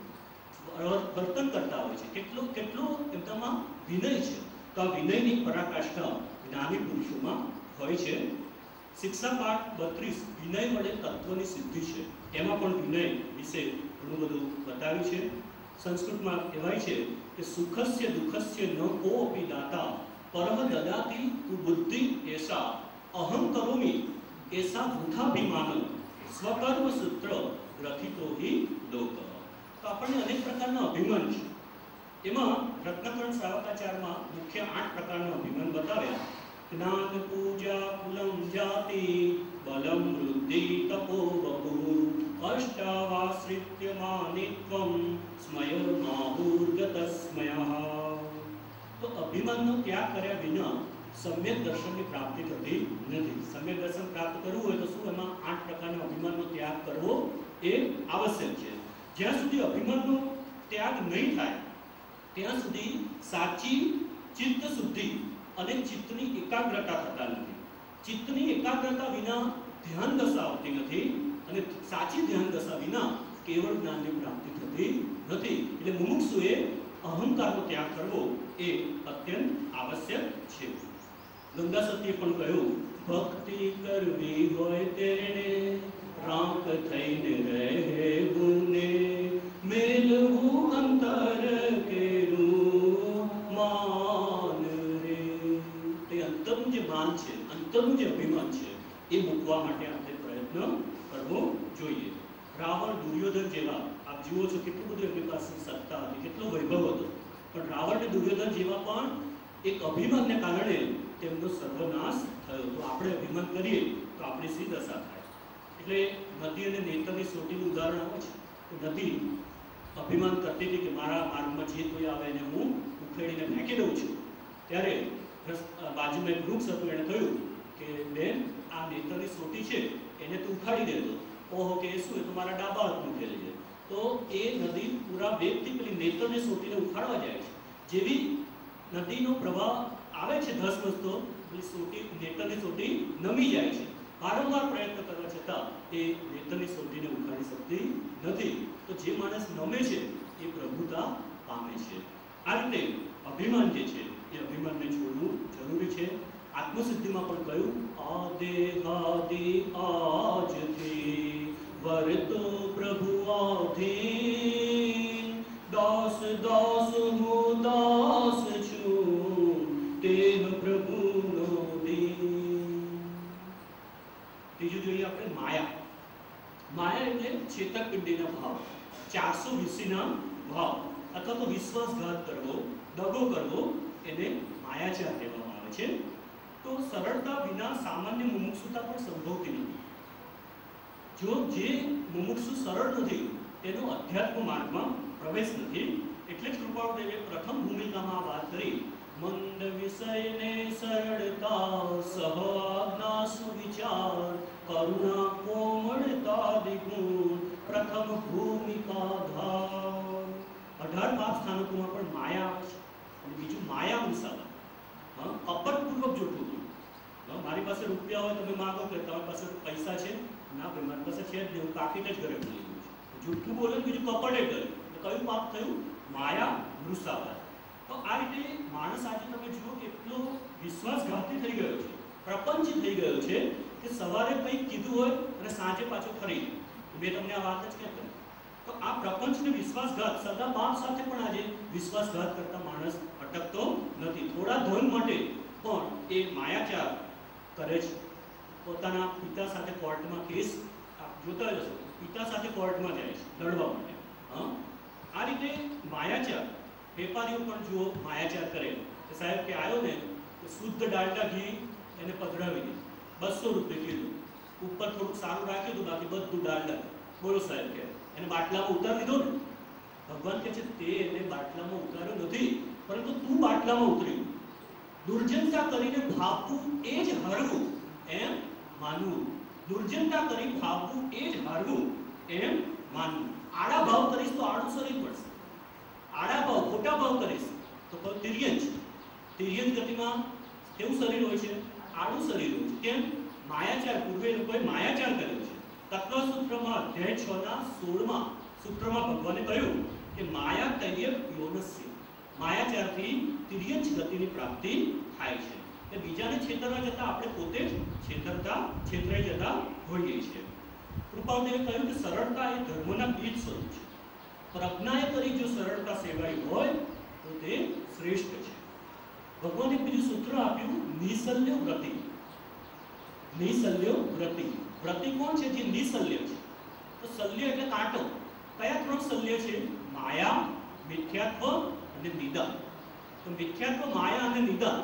વર્તન કરતા હોય છે. કેટલો એમનામાં વિનય છે. તો આ વિનયની પરાકાષ્ઠા જ્ઞાની પુરુષોમાં હોય છે. શિક્ષા પાઠ 32 વિનય વડે તત્વની સિદ્ધિ છે. એમાં પણ વિનય વિશે ઘણું બધું બતાવ્યું છે. સંસ્કૃતમાં કહેવાય છે કે સુખસ્ય દુઃખસ્ય ન કોપી દાતા પરમ દદાતી તુ બુદ્ધિ એસા અહમ કરોમી એસા વૃથાભિમાન સ્વકર્મ સૂત્ર ગ્રથિતો હિ લોક. તો આપણને અનેક પ્રકારના અભિમાન છે. એમાં રત્નકરણ શ્રાવકાચારમાં મુખ્ય 8 પ્રકારના અભિમાન બતાવ્યા. જ્ઞાન પૂજા કુલમ જાતિ બલમ વૃદ્ધિ તપો વપુ અષ્ટાવાશ્રિત્ય માનિત્વમ સ્મય માહુર્ગતસ્મયઃ. તો અભિમાનનો ત્યાગ કર્યા વિના સમ્યક દર્શનની પ્રાપ્તિ થતી નથી. સમ્યક દર્શન પ્રાપ્ત કરવું હોય તો શું એમાં 8 પ્રકારના અભિમાનનો ત્યાગ કરવો એ આવશ્યક છે. જ્યાં સુધી અભિમાનનો ત્યાગ નહીં થાય ત્યાં સુધી સાચી ચિત્ત શુદ્ધિ અને ચિત્તની એકાગ્રતા થતા નથી. ચિત્તની એકાગ્રતા વિના ધ્યાન દશા આવતી નથી અને સાચી ધ્યાન દશા વિના કેવળ જ્ઞાનની પ્રાપ્તિ થતી નથી. એટલે મુમુક્ષુએ અહંકારનો ત્યાગ કરવો એ અત્યંત આવશ્યક છે. ગંગા સતીએ પણ કહ્યું, ભક્તિ કરવી હોય તેને રાંક થઈને રહે ગુને મેલવું અંતર કેરું માન રે. તે અંતરનું જે માન છે, અંતરનું જે અભિમાન છે એ મૂકવા માટે આપણે પ્રયત્ન કરવો જોઈએ. રાવણ દુર્યોધન જેવા આપ જુઓ છો કેટલું બધું એમની પાસે સત્તા હતી, કેટલો વૈભવ હતો, પણ રાવણ અને દુર્યોધન જેવા પણ એક અભિમાનને કારણે તેમનો સર્વનાશ થયો. તો આપણે અભિમાન કરીએ તો આપણી સી દશા થાય. એટલે નદી અને નેતરની સોટીનું ઉદાહરણ આવે છે. તો નદી અભિમાન કરતી હતી કે મારા માર્ગમાં જે કોઈ આવે એને હું ઉખેડીને ફેંકી દઉં છું. ત્યારે બાજુમાં એક વૃક્ષ હતું, એણે કહ્યું કે બેન, આ નેતરની સોટી છે એને તું ઉખાડી દેતો. ઓહો, કે શું, એ તો મારા ડાબા હાથમાં ઉકેલી છે. તો એ નદી પૂરા વેગથી પેલી નેતરની સોટીને ઉખાડવા જાય છે. જેવી નદીનો પ્રવાહ આવે છે ધસમસતો, પેલી સોટી, નેતરની સોટી નમી જાય છે. વારંવાર પ્રયત્ન કરવા છતાં એ નેતરની સોટીને ઉખાડી શકતી નથી. તો જે માણસ નમે છે એ પ્રભુતા પામે છે. આ રીતે અભિમાન જે છે એ અભિમાનને છોડવું જરૂરી છે. આત્મસિદ્ધિમાં પણ કહ્યું, આદેહાદિ આજથી વર્તો પ્રભુ આધીન, દાસ દાસ હું દાસ છું, તેહ પ્રભુનો દીન. ત્રીજું જોઈએ આપણે માયા. માયા એટલે છેતરપિંડીના ભાવ, 420ના ભાવ, અથવા તો વિશ્વાસઘાત કરવો, દગો કરવો, એને માયાચાર કહેવામાં આવે છે. તો સરળતા વિના સામાન્ય મુમુક્ષુતા પણ સંભવતી નથી. જો જે મુમુક્ષુ સરળ નથી તેનો અધ્યાત્મ માર્ગમાં પ્રવેશ નથી. એટલે જ કૃપાળુદેવે પ્રથમ ભૂમિકામાં વાત કરી, મંદ વિષયને સરળતા, સહ આજ્ઞા સુવિચાર, કરુણા કોમળતા દિગુણ, પ્રથમ ભૂમિકા ધાર. 18 પાપ સ્થાનકોમાં પણ માયા આવે છે. અને બીજું માયા મુસાવા, કપટપૂર્વક જોઠું. મારી પાસે રૂપિયા હોય, તમે માગો કે તમારી પાસે પૈસા છે, ના ભાઈ મારી પાસે છે જ નહીં, હું કાકીને જ ઘરે ભૂલી ગયું છું. જૂઠું બોલે, બીજું કપટે કર્યું. કયું પાપ થયું? માયા મૃષાવાદ. તો આ રીતે માણસ આજે તમે જુઓ કેટલો વિશ્વાસઘાતી થઈ ગયો છે, પ્રપંચ થઈ ગયો છે કે સવારે કંઈક કીધું હોય અને સાંજે પાછો ફરી. મેં તમને આ વાત જ ક્યાં કરી. તો આ પ્રપંચ ને વિશ્વાસઘાત, સદા બાપ સાથે પણ આજે વિશ્વાસઘાત કરતા માણસ અટકતો નથી. થોડા ધન માટે પણ એ માયાચાર કરે છે. પોતાના પિતા સાથે કોર્ટમાં કેસ, જોતા જશો, પિતા સાથે કોર્ટમાં જાય છે લડવા માટે. આ રીતે માયાચાર. વેપારીઓ પણ જુઓ માયાચાર કરે કે સાહેબ કે આવ્યો ને તો શુદ્ધ ડાલડા ઘી એને પધરાવી દે, 200 રૂપિયા કિલો. ઉપર થોડુંક સારું રાખ્યું હતું, બાકી બધું ડાલડા. બોલો સાહેબ કે એને બાટલામાં ઉતારી દીધો ને. ભગવાન કહે છે તે એને બાટલામાં ઉતાર્યો નથી, પરંતુ તું બાટલામાં ઉતર્યું. દુર્જનતા કરીને ભાવવું એ જ હારવું એમ માનવું. દુર્જનતા કરી ભાવવું એ જ હારવું એમ માનવું. આડા ભાવ કરીશ તો આડું શરીર પડશે. આડા ભાવ, ખોટા ભાવ કરીશ તો તિર્યંચ. તિર્યંચ ગતિમાં કેવું શરીર હોય છે? આડું શરીર હોય છે. કેમ? માયાચાર. પૂર્વે લોકોએ માયાચાર કર્યો છે. તત્વસૂત્રમાં અધ્યાય 6ના 16મા સૂત્રમાં ભગવાને કહ્યું કે માયા તૈયબ યોનસ્ય. માયાચારથી તિર્યંચ ગતિની પ્રાપ્તિ થાય છે. એટલે બીજાને છેતરવા જતાં આપણે પોતે જ છેતરાઈ જતા હોઈએ છીએ. કૃપાળુદેવે કહ્યું કે સરળતા એ ધર્મના બીજ સ્વરૂપ છે. પ્રજ્ઞાએ કરી જો સરળતા સેવાઈ હોય તો તે શ્રેષ્ઠ છે. ભગવાને બીજું સૂત્ર આપ્યું, નિસલ્ય વ્રતિ. નિસલ્ય વ્રતિ. વ્રતિ કોણ છે? જે નિસલ્ય છે. તો સલ્ય એટલે કાંટો. કયા 3 સલ્ય છે? માયા, મિથ્યાત્વ અને નિદાન. તો મિથ્યાત્વ, માયા અને નિદાન,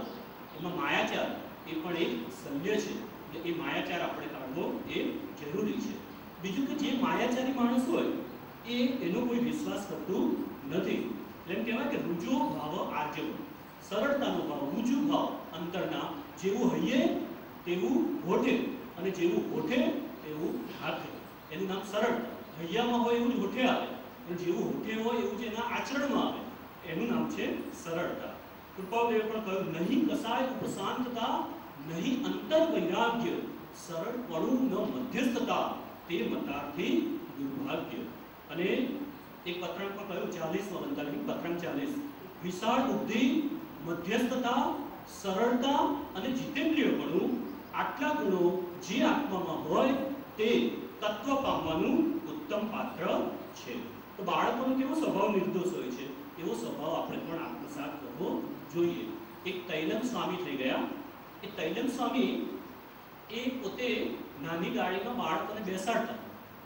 એમાં માયાચાર એ પણ એક સલ્ય છે. એટલે એ માયાચાર આપણે કાઢવો એ જરૂરી છે. બીજું કે જે માયાચારી માણસ હોય એ એનો કોઈ વિશ્વાસ કરતું નથી. એમ કહેવાય કે રુજુ ભાવ આર્જવ. સરળતાનો ભાવ, રુજુ ભાવ અંતરના. જેવું હૈયે તેવું હોઠે, અને જેવું હોઠે તેવું હાથે. એનું નામ સરળ. હૈયામાં હોય એવું જ હોઠે આવે, અને જેવું હોઠે હોય એવું જ એના આચરણમાં આવે, એનું નામ છે સરળતા. કૃપાળુદેવે પણ કહ્યું, નહીં કસાય ઉપશાંતતા, નહીં અંતર વૈરાગ્ય, સરળ પડું ન મધ્યસ્થતા, તે મતાર્થી દુર્ભાગ્ય. અને એક પત્રાંકમાં કહ્યું 40માં બંધારણી, પત્રાંક 40, વિશાળ બુદ્ધિ, મધ્યસ્થતા, સરળતા અને જીતેન્દ્રિયપણું, આટલા ગુણો જે આત્મામાં હોય તે તત્વ પામવાનું ઉત્તમ પાત્ર છે. તો બાળકોનો કેવો સ્વભાવ નિર્દોષ હોય છે, એવો સ્વભાવ આપણે પણ આત્મસાત કરવો જોઈએ. એક તૈલમ સ્વામી થઈ ગયા. એ તૈલમ સ્વામી એ પોતે નાની ગાડીમાં બાળકોને બેસાડતા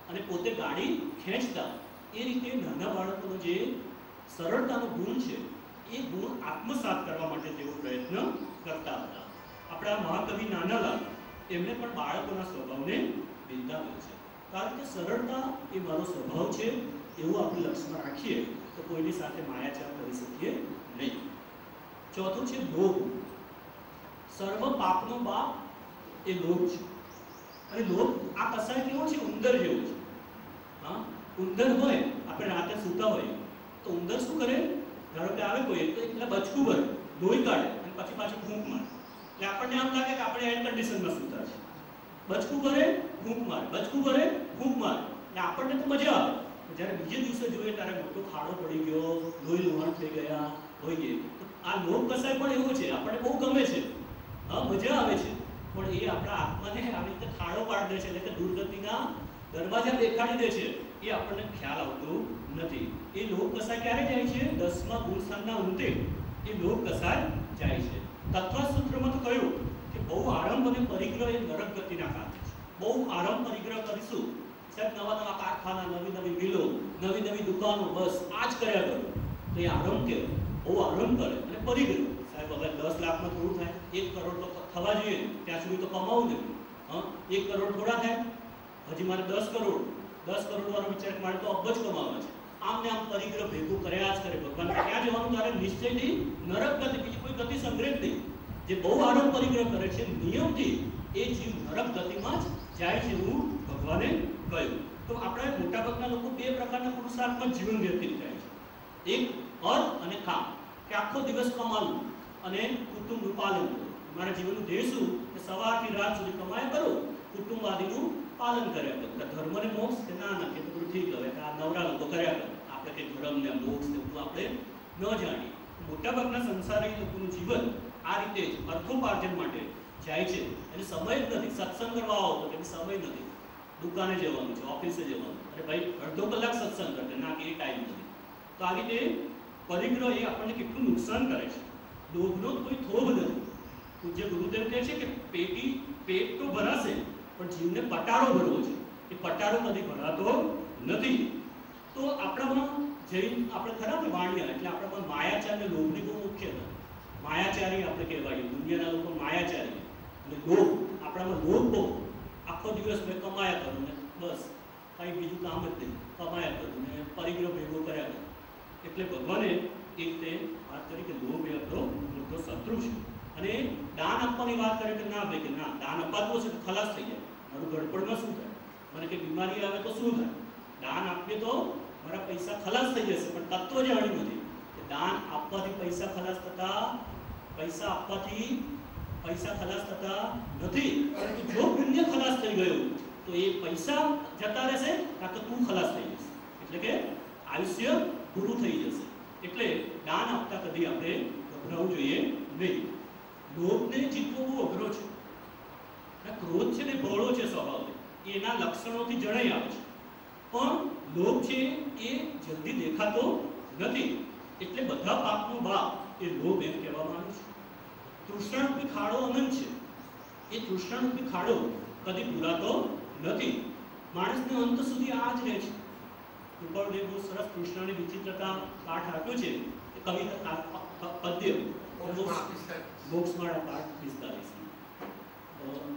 અને પોતે ગાડી ખેંચતા. એ રીતે નાના બાળકોનો જે સરળતાનો ગુણ છે એ ગુણ આત્મસાત કરવા માટે તેઓ પ્રયત્ન કરતા હતા. આપણા મહાકવિ નાનાલાલ એમણે પણ બાળકોના સ્વભાવને બિરદાવ્યો છે. કારણ કે સરળતા એ મારો સ્વભાવ છે એવું આપણે લક્ષ્યમાં રાખીએ તો કોઈની સાથે માયાચાર કરી શકીએ નહીં. ચોથું છે લોભ. સર્વ પાપનો બાપ એ લોભ છે. અને લોભ આ કસાય કેવો છે? ઉંદર જેવો છે. હા, ઉંદર હોય, આપણે રાતે સૂતા હોઈએ તો ઉંદર શું કરે? ધારો કે આવે કોઈ તો એટલે બચકું ભરે, લોહી કાઢે અને પછી પાછું ફૂંક મારે. એટલે આપણને આમ લાગે કે આપણે એર કન્ડિશનમાં સૂતા છે. બચકું ભરે, ફૂંક મારે, બચકું ભરે, ફૂંક મારે. એટલે આપણને તો મજા આવે. જ્યારે બીજે દિવસે જોઈએ ત્યારે મોટો ખાડો પડી ગયો, લોહી લુહાણ થઈ ગયા હોઈએ. તો આ લોભ કસાય પણ એવો છે, આપણને બહુ ગમે છે, હા મજા આવે છે, પણ એ આપણા આત્માને આવી રીતે ખાડો પાડી દે છે, એટલે કે દુર્ગતિના દરવાજા દેખાડી દે છે. એ આપણને ખ્યાલ આવતો નથી. એ લોભ કસાય ક્યારે જાય છે? 10મા ગુણસ્થાનના અંતે એ લોભ કસાય જાય છે. તત્વસૂત્રમાં તો કહ્યું કે બહુ આરંભ અને પરિગ્રહ એ નરક ગતિના કારણે છે. બહુ આરંભ પરિગ્રહ કરીશું, સાહેબ નવા નવા કારખાના, નવી નવી મિલો, નવી નવી દુકાનો, બસ આ જ કર્યા કરો તો એ આરંભ કહેવાય. બહુ આરંભ કરે. અને પરિગ્રહ, સાહેબ હવે 10 લાખમાં થોડું થાય, 1 કરોડ તો થવા જોઈએ, ત્યાં સુધી તો કમાવું જોઈએ. હા, 1 કરોડ થોડા થાય, હજી મારે 10 કરોડ વાળો વિચાર મારે તો અબજ કમાવા છે. આમ ને આમ પરિગ્રહ ભેગું કર્યા જ કરે. ભગવાન ક્યાં જવાનું? તારે નિશ્ચયથી નરક ગતિ, બીજી કોઈ ગતિ સંગ્રહ નહીં. જે બહુ આરંભ પરિગ્રહ કરે છે નિયમથી એ જીવ નરક ગતિમાં જ જાય છે એવું ભગવાને કહ્યું. તો આપણા મોટાભાગના લોકો 2 પ્રકારના પુરુષાર્થમાં જીવન વ્યતીત કરે છે. એક અર્થ અને કામ, કે આખો દિવસ કમાવું અને કુટુંબનું પાલન કરવું. મારા જીવનનું ધ્યેય શું? કે સવારથી રાત સુધી કમાયા કરું, કુટુંબાદિનું પાલન કર્યા કરું. ધર્મ ને મોક્ષ કે ના કે બધું ઠીક, હવે આ નવરા લોકો કર્યા કરે, આપણે કે ધર્મ ને મોક્ષ ને બધું આપણે ન જાણીએ. મોટાભાગના સંસારી લોકોનું જીવન આ રીતે જ અર્થોપાર્જન માટે જાય છે. એને સમય જ નથી. સત્સંગ કરવા આવો તો એને સમય નથી, દુકાને જવાનું છે, ઓફિસે જવાનું, અરે ભાઈ અડધો કલાક સત્સંગ કરતે, ના કે એ ટાઈમ નથી. તો આ રીતે પરિગ્રહ એ આપણને કેટલું નુકસાન કરે છે. લોભનો કોઈ થોભ નથી. પૂજ્ય ગુરુદેવ કહે છે કે પેટ તો ભરાશે પણ જીવને પટારો ભરવો છે. એ પટારો કદી ભરાતો નથી. તો આપણામાં જૈન આપણે ખરા ને વાણિયા, એટલે આપણામાં માયાચાર અને લોભની બહુ મુખ્ય છે. માયાચારી આપણે કહેવાય, દુનિયાના લોકો માયાચારી. અને લોભ, આપણામાં લોભ બહુ. આખો દિવસ મેં કમાયા કરું ને બસ, કંઈ બીજું કામ જ નહીં, કમાયા કરું ને પરિગ્રહ ભેગો કર્યા કરું. એટલે ભગવાને એ રીતે વાત કરી કે લોભ એ આપણો મોટો શત્રુ છે. અને દાન આપવાની વાત કરે કે ના ભાઈ, કે ના દાન અપાતું હશે તો ખલાસ થઈ જાય, મારું ગડપડમાં શું થાય, મને કે બીમારી આવે તો શું થાય, દાન આપીએ તો મારા પૈસા ખલાસ થઈ જશે. પણ તત્વ જાણ્યું નથી કે દાન આપવાથી પૈસા ખલાસ થતા નથી. પરંતુ જો પુણ્ય ખલાસ થઈ ગયું તો એ પૈસા જતા રહેશે, કાં તો તું ખલાસ થઈ જશે. એટલે કે આયુષ્ય પૂરું થઈ જશે. એટલે દાન આપતા કદી આપણે ગભરાવું જોઈએ નહીં. લોભને જીતવો બહુ અઘરો છે. ક્રોધ છે ને બહોળો છે સ્વભાવ, એના લક્ષણોથી જણાઈ આવે છે. પણ લોભ છે એ જલ્દી દેખાતો નથી. એટલે બધા પાપનો બાપ એ લોભ એમ કહેવામાં આવે છે. તૃષ્ણારૂપી ખાડો અનંત છે. એ તૃષ્ણારૂપી ખાડો કદી પૂરાતો નથી. માણસને અંત સુધી આ જ રહે છે. કૃપાળુદેવ બહુ સરસ કૃષ્ણની વિચિત્રતા પાઠ આપ્યો છે. એ કવિતા પદ્ય મોક્ષમાળા પાઠ 45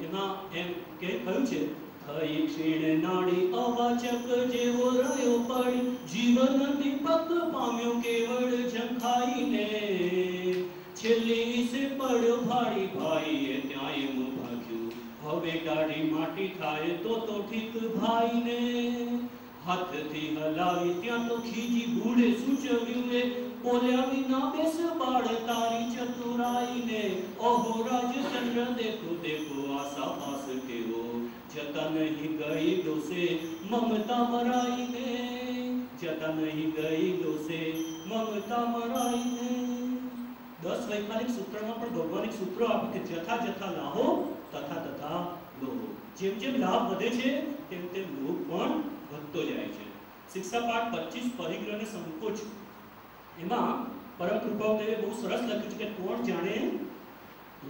એમાં એમ કે કહ્યું છે, થઈ ક્ષીણ નાડી અવાચક જેવો રહ્યો પડી, જીવન દીપક પામ્યો કેવળ ઝંખાઈને, છેલ્લી સે પડ્યો ભાડી ભાઈએ ત્યાં એમ ભાગ્યું, હવે ડાળી માટી થાય તો ઠીક ભાઈને, હાથથી હલાવી ત્યાં તો ખીજી બુડે સૂચવ્યું એ, બોલ્યા વિના બેસ બાળ તારી ચતુરાઈને, ઓહો રાજચંદ્ર દેખો દેખો આશા પાસ કેવો, જતા નહીં ગઈ દોષે મમતા મરાઈને, જતા નહીં ગઈ દોષે મમતા મરાઈને. 10 વૈકાલિક સૂત્રમાં પણ ભગવાનિક સૂત્રો આપ્યું કે જથા જથા લાહો તથા તથા લોહો. જેમ જેમ લાભ વધે છે તેમ તેમ લોભ પણ વધતો જાય છે. શિક્ષા પાઠ 25 પરિગ્રહ અને સંકોચ, એમાં પરમ કૃપાદેવે બહુ સરસ લખ્યું છે કે કોણ જાણે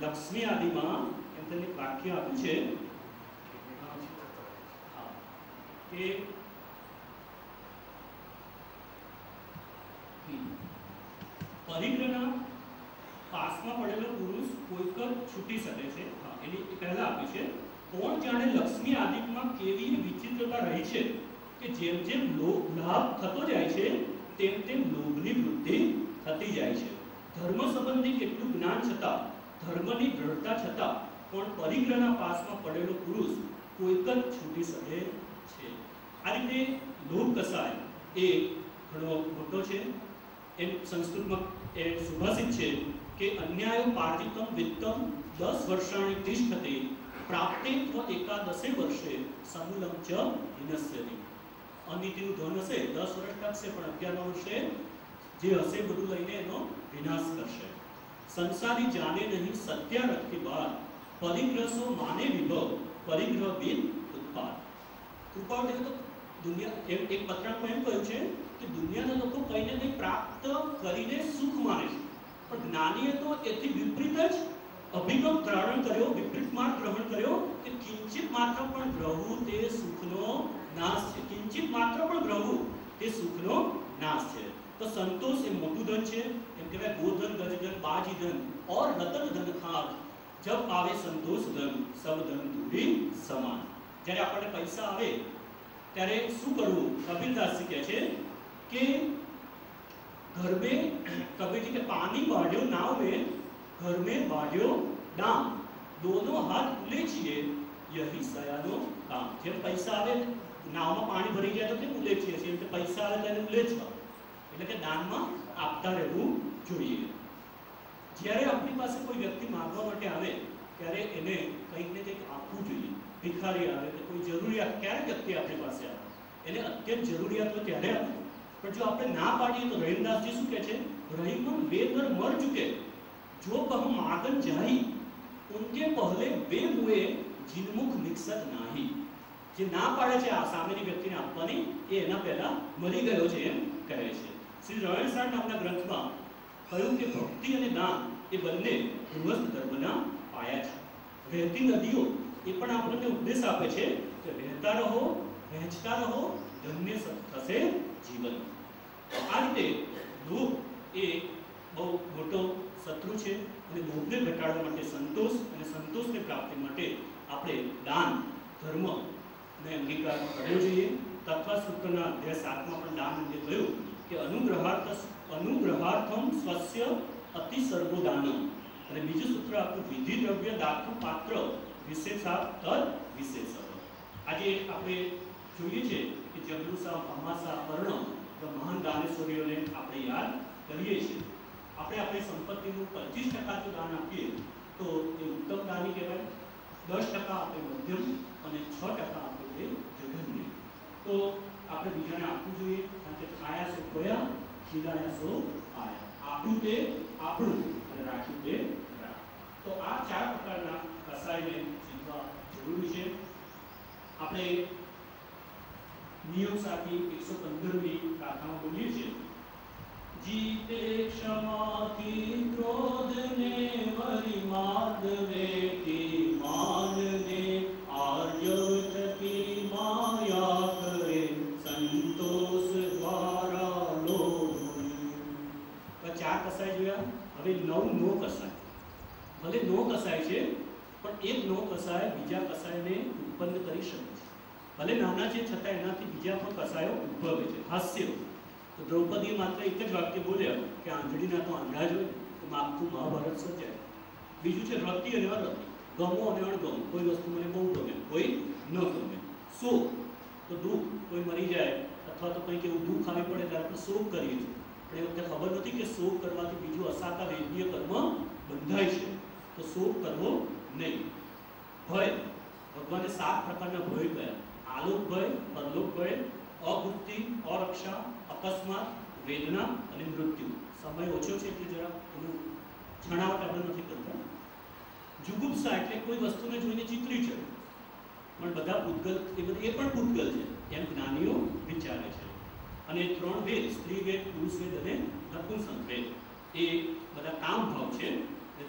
લક્ષ્મી આદિમાં, એમ તેને વાક્ય આપ્યું છે કે પરિગ્રહના પાસમાં પડેલો પુરુષ કોઈક જ છૂટી શકે છે. હા, એની પહેલા આપી છે, કોણ જાણે લક્ષ્મી આદિકમાં કેવી વિચિત્રતા રહી છે કે જેમ જેમ લાભ થતો જાય છે તેમ તેમ લોભની વૃદ્ધિ થતી જાય છે. ધર્મ સંબંધી કેટલું જ્ઞાન છતાં, ધર્મની દ્રઢતા છતાં પણ પરિગ્રહના પાસમાં પડેલો પુરુષ કોઈક જ છૂટી શકે છે. આ રીતે લોભ કસાય એ ઘણો મોટો છે. એમ સંસ્કૃતમાં એ સુભાષિત છે કે અન્યાયો પાર્જિતમ વિત્તમ 10 વર્ષાણી તિષ્ઠતે પ્રાપ્તે ત્વ એકાદશે વર્ષે સમૂલમ ચ વિનશ્યતિ. અનીતિનું ધન હશે 10 વર્ષ ટકશે, પણ 11મા વર્ષે જે હશે બધું લઈને એનો વિનાશ કરશે. સંસારી જાને નહીં સત્યારથ કે બાદ પરિગ્રહસો માને વિભવ પરિગ્રહ બિન ઉત્પાદ. કૃપા તો દુનિયા એક પત્રકમાં એમ કહ્યું છે કે દુનિયાના લોકો કંઈને કંઈ પ્રાપ્ત કરીને સુખ માને છે, પણ જ્ઞાનીએ તો એથી વિપરીત જ અભિગમ ધારણ કર્યો, વિપરીત માર્ગ ગ્રહણ કર્યો કે કિંચિત માત્ર પણ ગ્રહવું તે સુખનો નાશ છે. કિંચિત માત્ર પણ ગ્રહવું તે સુખનો નાશ છે. તો સંતોષ એ મોટું ધન છે. એમ કહેવાય ગોધન ગજધન બાજી ધન ઓર રતન ધન ખાત જબ આવે સંતોષ ધન સબ ધન દૂરી સમાન. જ્યારે આપણને પૈસા આવે ત્યારે શું કરવું? કબીરદાસજી કહે છે કે घर में कबीर जी के पानी बाढ़ो नाव में घर में बाढ़ो डाम दोनों हाथ उलेचिए यही सयानो काम. જેમ પૈસા આવે નાવમાં પાણી ભરી જાય તો તે ઉલેચીએ છીએ, એટલે પૈસા આવે તેને ઉલેચવા, એટલે કે દાનમાં આપતા રહેવું જોઈએ. જ્યારે આપણી પાસે કોઈ વ્યક્તિ માંગવા માટે આવે ત્યારે એને કંઈક ને કંઈક આપવું જોઈએ. ભિખારી આવે કે કોઈ જરૂરિયાત, ક્યારે વ્યક્તિ આપણી પાસે આવે એને અત્યંત જરૂરિયાત હોય ત્યારે આપવું. पर जो आपने ना पाड़ी तो रहीमदास जी शू कहे छे, रहीमन वेदर मर चुके जो कहूं मागन जाई उनके पहले वे हुए जिनमुख निकसत नाही. जे ना पाड़े छे आ सामेनी व्यक्तिने आपवानी ए एना पहेला मरी गयो छे एम कहे छे. श्री रविसार नामना ग्रंथमां कह્યું કે ભક્તિ અને દાન એ બંને ગૃહસ્થ ધર્મના પાયા છે. વહેતી નદીઓ એ પણ આપણને ઉપદેશ આપે છે કે વહેતા રહો, વહેંચતા રહો, ધન્ય થશે જીવન. આ રીતે લોભ એ બહુ મોટો શત્રુ છે અને લોભને ઘટાડવા માટે સંતોષ અને સંતોષની પ્રાપ્તિ માટે આપણે દાન ધર્મને અંગીકાર કરવો જોઈએ. તત્વસૂત્રના અધ્યાય 7માં પણ દાન અંગે કહ્યું કે અનુગ્રહાર્થમ સ્વસ્ય અતિ સર્વોદાનમ. અને બીજું સૂત્ર આપણું વિધિ દ્રવ્ય દાતું પાત્ર વિશેષા તદ વિશેષ. આજે આપણે જોઈએ છે કે જગરુસા અમાસા વર્ણ મહાન દાનેશ્વરીઓને આપણે યાદ કરીએ છીએ. આપણે આપણી સંપત્તિનું 25% જો દાન આપીએ તો એ ઉત્તમ દાની કહેવાય. 10% આપણે મધ્યમ અને 6% આપણે જઘન્ય. તો આપણે બીજાને આપવું જોઈએ, કારણ કે ખાયા સો ખોયા, ખીલાયા સો આયા. આપણું તે આપણું અને રાખ્યું તે રાખ. તો આ 4 પ્રકારના કસાયને શીખવા જરૂરી છે. આપણે નિયમ સાથી 115મી પ્રાર્થના બોલીએ છીએ. જીતે ક્ષમાથી ક્રોધને વરી માધવે માનને આર્યવચતી માયા કરે સંતોષ દ્વારા લોભ. 4 કસાય જોયા. હવે 9 નો કસાય. ભલે નો કસાય છે પણ એક નો કસાય બીજા કસાયને ઉત્પન્ન કરી શકે છે. ભલે નાના છે છતાં એનાથી બીજા પણ કસાયો ઉદ્ભવે છે. હાસ્ય તો દ્રૌપદીએ માત્ર એક જ વાક્ય બોલ્યા કે આંધળીના તો આંધળા જ હોય, તો આખું મહાભારત સર્જાય. બીજું છે રતિ અને અરતિ, ગમો અને અણગમો. કોઈ વસ્તુ મને બહુ ગમે, કોઈ ન ગમે. શોક તો દુઃખ, કોઈ મરી જાય અથવા તો કંઈક એવું દુઃખ આવી પડે ત્યારે આપણે શોક કરીએ છીએ, પણ એ વખતે ખબર નથી કે શોક કરવાથી બીજું અસાતા વૈદ્ય કર્મ બંધાય છે, તો શોક કરવો નહીં. ભય, ભગવાને 7 પ્રકારના ભય કયા: આલોક ભય, પરલોક ભય, અભુક્તિ, અરક્ષા, અકસ્માત, વેદના અને મૃત્યુ. સમય ઓછો છે એટલે જરા એનું જણાવટ આપણે નથી કરતા. જુગુપ્સા એટલે કોઈ વસ્તુને જોઈને ચિતરી છે, પણ બધા પૂતગલ એ પણ પૂતગલ છે એમ જ્ઞાનીઓ વિચારે છે. અને 3 વેદ, સ્ત્રી વેદ, પુરુષ વેદ અને નપુંસક વેદ એ બધા કામ ભાવ છે.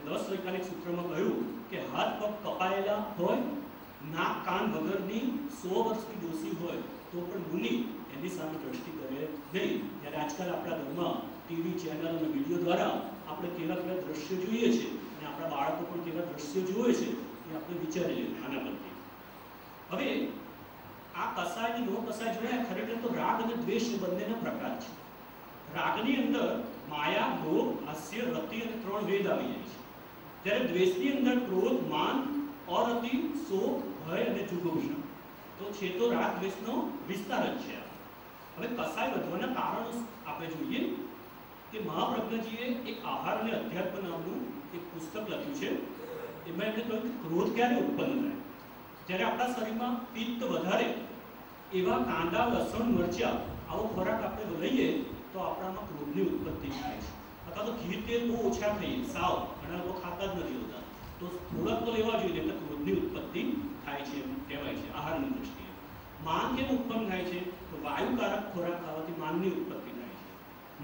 10 વૈજ્ઞાનિક સૂત્રમાં કહ્યું કે હાથ પગ કપાયેલા હોય, નાક કાન વગરની 100 વર્ષની ડોસી હોય તો પણ મુનિ એની સામે દ્રષ્ટિ કરે નહીં. જ્યારે આજકાલ આપણા ઘરમાં ટીવી ચેનલ અને વિડીયો દ્વારા આપણે કેવા કેવા દ્રશ્યો જોઈએ છે અને આપણા બાળકો પણ કેવા દ્રશ્યો જુએ છે એ આપણે વિચારી લઈએ આના પરથી. હવે આ કસાય અને નો કસાય જોયા, ખરેખર તો રાગ અને દ્વેષ એ બંનેના પ્રકાર છે. રાગની અંદર માયા, લોભ, હાસ્ય, રતિ અને 3 વેદ આવી જાય છે. જ્યારે દ્વેષની અંદર ક્રોધ, માન, અરતિ, શોક, ભય અને જુગુપ્સા. તો છે તો રાગ દ્વેષનો વિસ્તાર જ છે. હવે કસાય વધવાના કારણો આપણે જોઈએ કે મહાપ્રજ્ઞજીએ એક આહાર અને અધ્યાત્મ નામનું એક પુસ્તક લખ્યું છે. એમાં એમણે કહ્યું કે ક્રોધ ક્યારે ઉત્પન્ન થાય? જ્યારે આપણા શરીરમાં પિત્ત વધારે, એવા કાંદા, લસણ, મરચા આવો ખોરાક આપણે લઈએ તો આપણામાં ક્રોધની ઉત્પત્તિ થાય છે. અથવા તો ઘી તેલ બહુ ઓછા ખાઈએ, સાવ ઘણા લોકો ખાતા જ નથી હોતા, તો થોડાક તો લેવા જોઈએ એટલે ક્રોધની ઉત્પત્તિ થાય છે એમ કહેવાય છે આહારની દૃષ્ટિએ. માન કેમ ઉત્પન્ન થાય છે? તો વાયુકારક ખોરાક ખાવાથી માનની ઉત્પત્તિ થાય છે.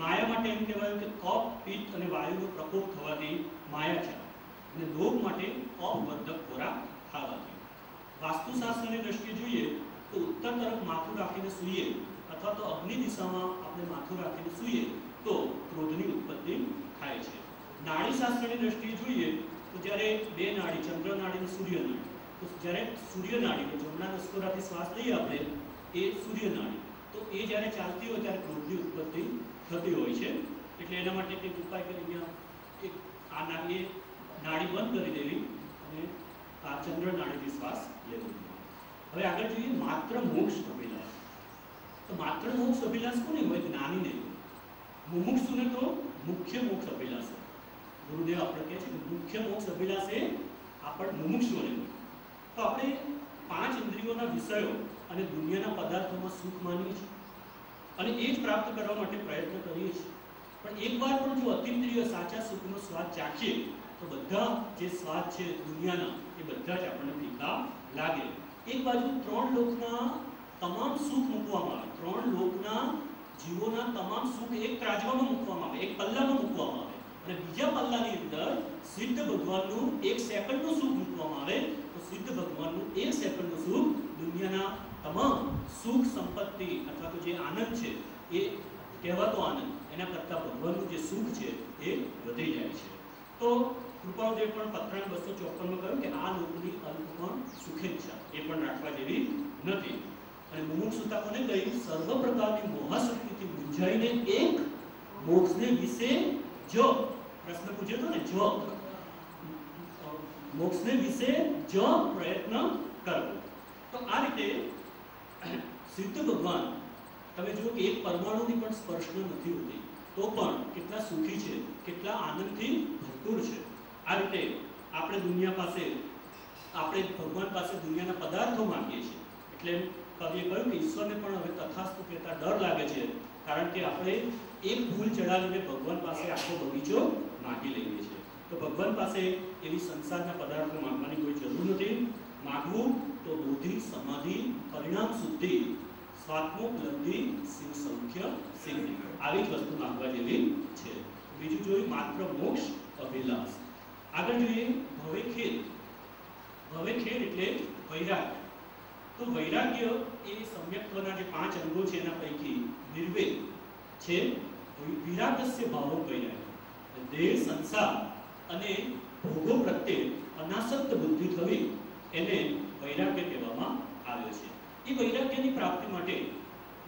માયા માટે એમ કહેવાયું કે કફ, પિત્ત અને વાયુનો પ્રકોપ થવાથી માયા છે. અને લોભ માટે કફવર્ધક ખોરાક ખાવાથી. વાસ્તુશાસ્ત્રની દ્રષ્ટિએ જોઈએ તો ઉત્તર તરફ માથું રાખીને સૂઈએ અથવા તો અગ્નિ દિશામાં આપણે માથું રાખીને સૂઈએ તો ક્રોધની ઉત્પત્તિ થાય છે. નાડીશાસ્ત્રની દ્રષ્ટિએ જોઈએ તો જ્યારે 2 નાડી, ચંદ્ર નાડી અને સૂર્ય નાડી, તો જ્યારે સૂર્ય નાડી જમણા નસકોરાથી શ્વાસ લઈએ આપણે, એ સૂર્ય નાડી, તો એ જ્યારે ચાલતી હોય ત્યારે ક્રોધની ઉત્પત્તિ થતી હોય છે. એટલે એના માટે કંઈક ઉપાય કરીને એક આ નાડી બંધ કરી દેવી અને આ ચંદ્ર નાડીથી શ્વાસ લેવો. હવે આગળ જોઈએ માત્ર મોક્ષ અભિલાષ. તો માત્ર મોક્ષ અભિલાષ કોને હોય? જ્ઞાનીને. મુમુક્ષુને તો મુખ્ય મોક્ષ અભિલાષ. ગુરુદેવ આપણે કહે છે કે મુખ્ય મોક્ષ અભિલાષ એ આપણ મુમુક્ષુને હોય. તો આપણે 5 ઇન્દ્રિયોના વિષયો અને દુનિયાના પદાર્થોમાં સુખ માનીએ છીએ અને એ જ પ્રાપ્ત કરવા માટે પ્રયત્ન કરીએ છીએ. પણ એકવાર પણ જો અતિન્દ્રિય સાચા સુખનો સ્વાદ ચાખીએ તો બધા જે સ્વાદ છે દુનિયાના એ બધા જ આપણને ફીકા લાગે. એક બાજુ 3 લોકના તમામ સુખ મૂકવામાં આવે, 3 લોકના જીવોના તમામ સુખ એક ત્રાજવામાં મૂકવામાં આવે, એક પલ્લામાં મૂકવામાં આવે, અને બીજા પલ્લાની અંદર સિદ્ધ ભગવાનનું 1 સેકન્ડનું સુખ મૂકવામાં આવે. તો સિદ્ધ ભગવાનનું 1 સેકન્ડનું સુખ દુનિયાના તમામ સુખ, સંપત્તિ અથવા તો જે આનંદ છે એ કહેવાતો આનંદ, એના કરતાં ભગવાનનું જે સુખ છે એ વધી જાય છે. તો કૃપાળુદેવ પણ પત્રાણ 254માં કહ્યું કે આ લોકની અલ્પ પણ સુખેચ્છા એ પણ રાખવા જેવી નથી. અને મુમુક્ષુતા કોને કહી? સર્વ પ્રકારની મોહાશક્તિથી મૂંઝાઈને એક મોક્ષને વિશે જો પ્રશ્ન પૂછ્યો તો ને, જો મોક્ષને વિશે જો પ્રયત્ન કરવો. તો આ રીતે સિદ્ધ ભગવાન તમે જુઓ કે એક પરમાણુની પણ સ્પર્શ નથી હોતી તો પણ કેટલા સુખી છે, કેટલા આનંદથી ભરપૂર છે. આ રીતે આપણે દુનિયા પાસે, આપણે ભગવાન પાસે દુનિયાના પદાર્થો માંગીએ છીએ. એટલે કવિએ કહ્યું કે ઈશ્વરને પણ હવે તથાસ્તુ કહેતા ડર લાગે છે, કારણ કે આપણે એક ફૂલ ચડાવીને ભગવાન પાસે આખો બગીચો માંગી લઈએ છીએ. તો ભગવાન પાસે એવી સંસારના પદાર્થો માંગવાની કોઈ જરૂર નથી. માગવું તો બુદ્ધિ, સમાધિ, પરિણામ શુદ્ધિ, સ્વાત્મોપલબ્ધિ, શિવ સૌખ્ય, સિદ્ધિ, આવી જ વસ્તુ માંગવા જેવી છે. બીજું જોયું માત્ર મોક્ષ અભિલાષ. આગળ જોઈએ ભવેખેદ. ભવેખેદ એટલે વૈરાગ્ય. તો વૈરાગ્ય એ સમ્યક્ત્વના જે 5 અંગો છે એના પૈકી નિર્વેદ છે. વિરાગસ્ય ભાવો વૈરાગ્ય. દેહ, સંસાર અને ભોગો પ્રત્યે અનાસક્ત બુદ્ધિ થવી એને વૈરાગ્ય કહેવામાં આવે છે. એ વૈરાગ્યની પ્રાપ્તિ માટે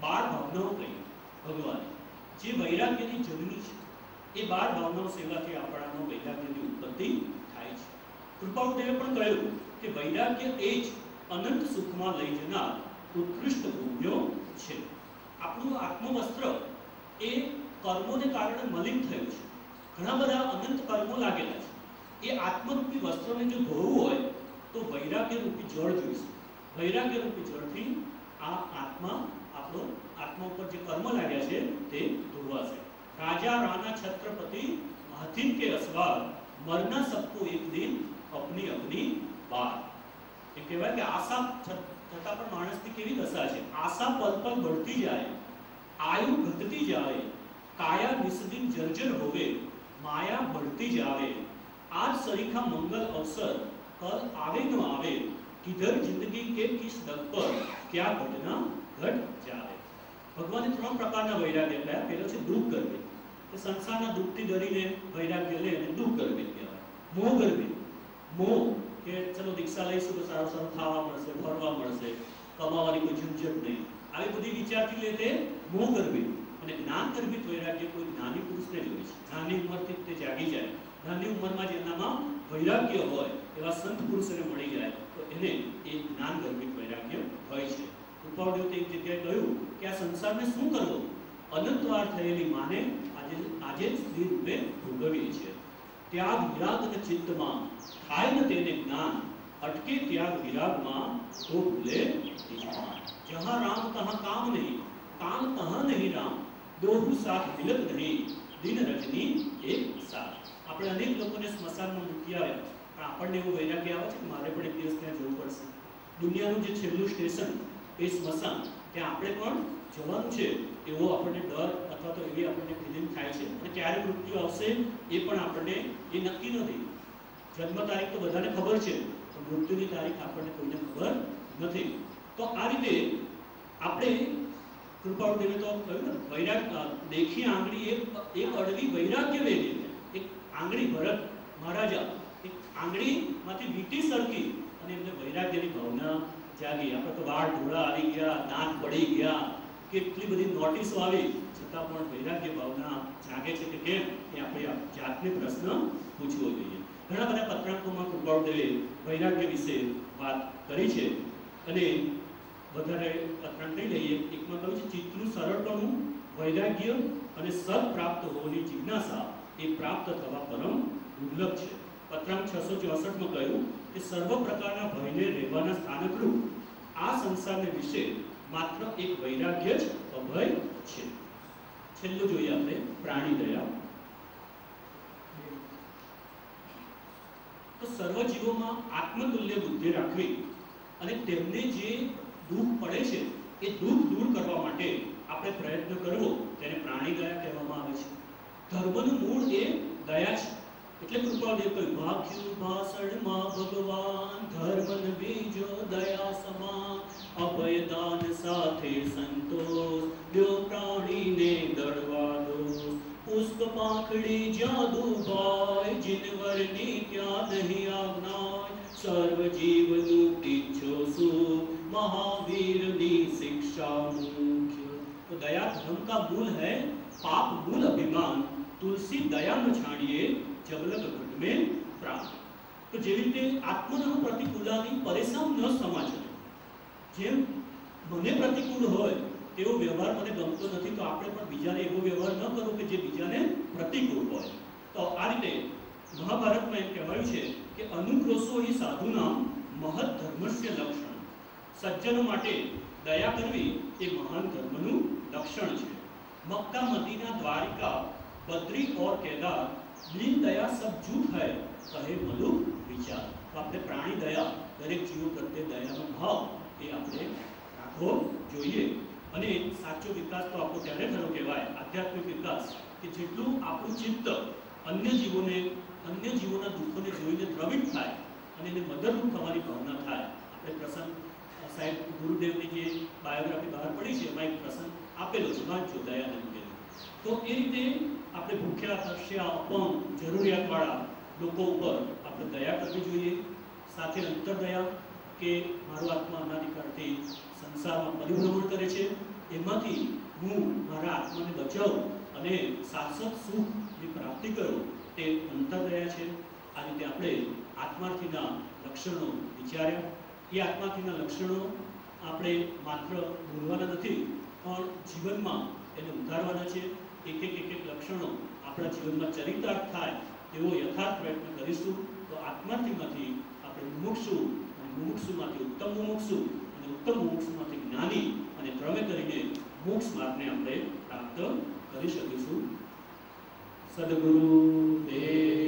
12 ભાવનાઓ કહી ભગવાને, જે વૈરાગ્યની જનની છે. એ 12 ભાવનાઓ સેવાથી આપણામાં વૈરાગ્યની ઉત્પત્તિ થાય છે. કૃપાળુદેવે પણ કહ્યું કે વૈરાગ્ય એ જ અનંત સુખમાં લઈ જનાર ઉત્કૃષ્ટ ભોગ્યો છે. આપણું આત્મવસ્ત્ર એ કર્મોને કારણે મલિન થયું છે. ઘણા બધા અનંત કર્મો લાગેલા છે. એ આત્મરૂપી વસ્ત્રને જો ધોવું હોય તો વૈરાગ્ય રૂપી જળ જોઈશે. વૈરાગ્ય રૂપી જળથી આ આત્મા, આપણો આત્મા ઉપર જે કર્મ લાગ્યા છે તે ધોવાશે. राजा राणा छत्रपति हाथी के असवार मरना सबको एक दिन अपनी अपनी बार. એ કહેવાય કે આશા છતાં પણ માણસની કેવી દશા છે? આશા પલ પલ बढ़ती જાય, આયુ ઘટતી જાય, કાયા નિસ્દિન જર્જર હોવે, માયા बढ़ती जावे, आज सरीखा मंगल अवसर कल आवे न आवे, किधर जिंदगी के किस दर पर क्या घटना घट जावे. ભગવાને 3 પ્રકારના વૈરાગ્ય આપ્યા. પહેલો છે દુઃખ કરવી. કે સંસારના દુઃખથી ડરીને વૈરાગ્ય લે અને દુઃખ ગર્ભિત કહેવાય. મોહ ગર્ભિત. મોહ કે ચલો દીક્ષા લઈશું તો સારું સારું ખાવા મળશે, ફરવા મળશે, કમાવાની કોઈ ઝંઝટ નહીં, આવી બધી વિચારથી લે તે મોહ ગર્ભિત. અને જ્ઞાન ગર્ભિત વૈરાગ્ય કોઈ જ્ઞાની પુરુષને જ હોય છે. નાની ઉંમરથી તે જાગી જાય, નાની ઉંમરમાં જેનામાં વૈરાગ્ય હોય એવા સંત પુરુષોને મળી જાય તો એને એ જ્ઞાન ગર્ભિત વૈરાગ્ય હોય છે. કૃપાળુદેવ એક જગ્યાએ કહ્યું કે આ સંસારને શું કરવો, અનંતવાર થયેલી માને આજે જ સ્થિર રૂપે ભોગવીએ છીએ. ત્યાગ વિરાગ અને ચિત્તમાં થાય ન તેને જ્ઞાન, અટકે ત્યાગ વિરાગમાં તો ભૂલે નિષ્ઠાન. જહાં રામ તહાં કામ નહીં, કામ તહાં નહીં રામ, દોહુ સાથ મિલત નહીં, દિન રજની એક સાથ. આપણે અનેક લોકોને સ્મશાનમાં મૂકી આવ્યા, પણ આપણને એવું વૈરાગ્ય આવે છે કે મારે પણ એક દિવસ ત્યાં જવું પડશે. દુનિયાનું જે છેલ્લું સ્ટેશન એ સ્મશાન, ત્યાં આપણે પણ જવાનું છે એવો આપણને ડર અથવા તો એવી આપણને ફિલિંગ થાય છે. અને ક્યારે મૃત્યુ આવશે એ પણ આપણને એ નક્કી નથી. જન્મ તારીખ તો બધાને ખબર છે, પણ મૃત્યુની તારીખ આપણને કોઈને ખબર નથી. તો આ રીતે આપણે કૃપાળુદેવે તો કહ્યું ને, વૈરાગ દેખી આંગળી એક અડવી વૈરાગ્ય વેરી, એક આંગળી ભરત મહારાજા એક આંગળીમાંથી વીંટી સરકી અને એમને વૈરાગ્યની ભાવના જાગી. આપણે તો વાળ ધોળા આવી ગયા, દાંત પડી ગયા, કેટલી બધી નોટિસો આવી, છતાં પણ વૈરાગ્ય ભાવના જાગે છે કે કેમ, એ આપણે જાતને પ્રશ્ન પૂછવો જોઈએ. ઘણા બધા પત્રાંકોમાં કૃપાળુદેવે વૈરાગ્ય વિશે વાત કરી છે અને વધારે પત્રાંક નહીં લઈએ. એકમાં કહ્યું છે ચિત્તનું સરળપણું, વૈરાગ્ય અને સદ પ્રાપ્ત હોવાની જિજ્ઞાસા એ પ્રાપ્ત થવા પરમ દુર્લભ છે. પત્રાંક 664માં કહ્યું કે સર્વ પ્રકારના ભયને રહેવાના સ્થાનકરૂપ આ સંસારને વિશે માત્ર એક વૈરાગ્ય જ અભય છે. છેલ્લું જોઈએ આપણે પ્રાણી દયા. તો સર્વ જીવોમાં આત્મતુલ્ય બુદ્ધિ રાખવી અને તેમને જે દુઃખ પડે છે એ દુઃખ દૂર કરવા માટે આપણે પ્રયત્ન કરવો, તેને પ્રાણી દયા કહેવામાં આવે છે. ધર્મનું મૂળ એ દયા છે. એટલે કૃપાળુદેવ કહ્યું, ભાગ્યું ભાષણમાં ભગવાન, ધર્મન બીજો દયા સમાન, અભયદાન સાથે સંતોષ, લ્યો પ્રાણીને દળવા દોષ, પુષ્પ પાંખડી જ્યાં દુભાય, જીનવરની ત્યાં નહીં આજ્ઞાય, સર્વ જીવનું ઈચ્છો સુખ, महावीर शिक्षा मुख्य. तो दया धर्म का मूल है, पाप मूल अभिमान, तुलसी दया न छाड़िए, जबलक घट में प्राण. तो જેવી રીતે આત્મનો પ્રતિકૂળાની પરેશાન ન સમાજે, જેમ મને પ્રતિકૂળ હોય તેવો વ્યવહાર મને ગમતો નથી, તો આપણે પણ બીજાને એવો વ્યવહાર ન કરવો કે જે બીજાને પ્રતિકૂળ હોય. તો આ રીતે મહાભારતમાં એમ કહેવાયું છે કે અનુક્રોશો હિ સાધુનામ મહદ ધર્મસ્ય લક્ષણ. સજ્જનો માટે દયા કરવી એ મહાન ધર્મનું લક્ષણ છે. મક્કા, મદીના, દ્વારિકા, બદ્રી और केदार, बिन दया सब झूठ है, કહે મલુ વિચાર. તો આપણે પ્રાણી દયા, દરેક જીવો પ્રત્યે દયાનો ભાવ એ આપણે રાખવો જોઈએ. અને સાચો વિકાસ તો આપણો ત્યારે થયો કહેવાય, આધ્યાત્મિક વિકાસ, કે જેટલું આપણું ચિત્ત અન્ય જીવોના દુઃખોને જોઈને દ્રવિત થાય અને એને મદદરૂપ થવાની ભાવના થાય. આપણે પ્રસંગ સાહેબ ગુરુદેવની જે બાયોગ્રાફી બહાર પડી છે એમાં એક પ્રસંગ આપેલો છે, વાંચજો દયાનંદ. તો એ રીતે આપણે ભૂખ્યા, તરસ્યા, અપંગ, જરૂરિયાતવાળા લોકો ઉપર આપણે દયા કરવી જોઈએ. સાથે અંતરદયા, કે મારો આત્મા અનાધિકારથી સંસારમાં પરિભ્રમણ કરે છે, એમાંથી હું મારા આત્માને બચાવું અને શાશ્વત સુખની પ્રાપ્તિ કરું, તે અંતરદયા છે. આ રીતે આપણે આત્માર્થીના લક્ષણો વિચાર્યા. એ આત્માર્થીના લક્ષણો આપણે માત્ર બોલવાના નથી, પણ જીવનમાં એને ઉતારવાના છે. એક એક લક્ષણો આપણા જીવનમાં ચરિતાર્થ થાય એવો યથાર્થ પ્રયત્ન કરીશું તો આત્માર્થીમાંથી આપણે મુમુક્ષુ, અને મુમુક્ષુમાંથી ઉત્તમ મુમુક્ષુ, અને ઉત્તમ મુમુક્ષુમાંથી જ્ઞાની, અને ક્રમે કરીને મોક્ષ માર્ગને આપણે પ્રાપ્ત કરી શકીશું. સદગુરુ દેવ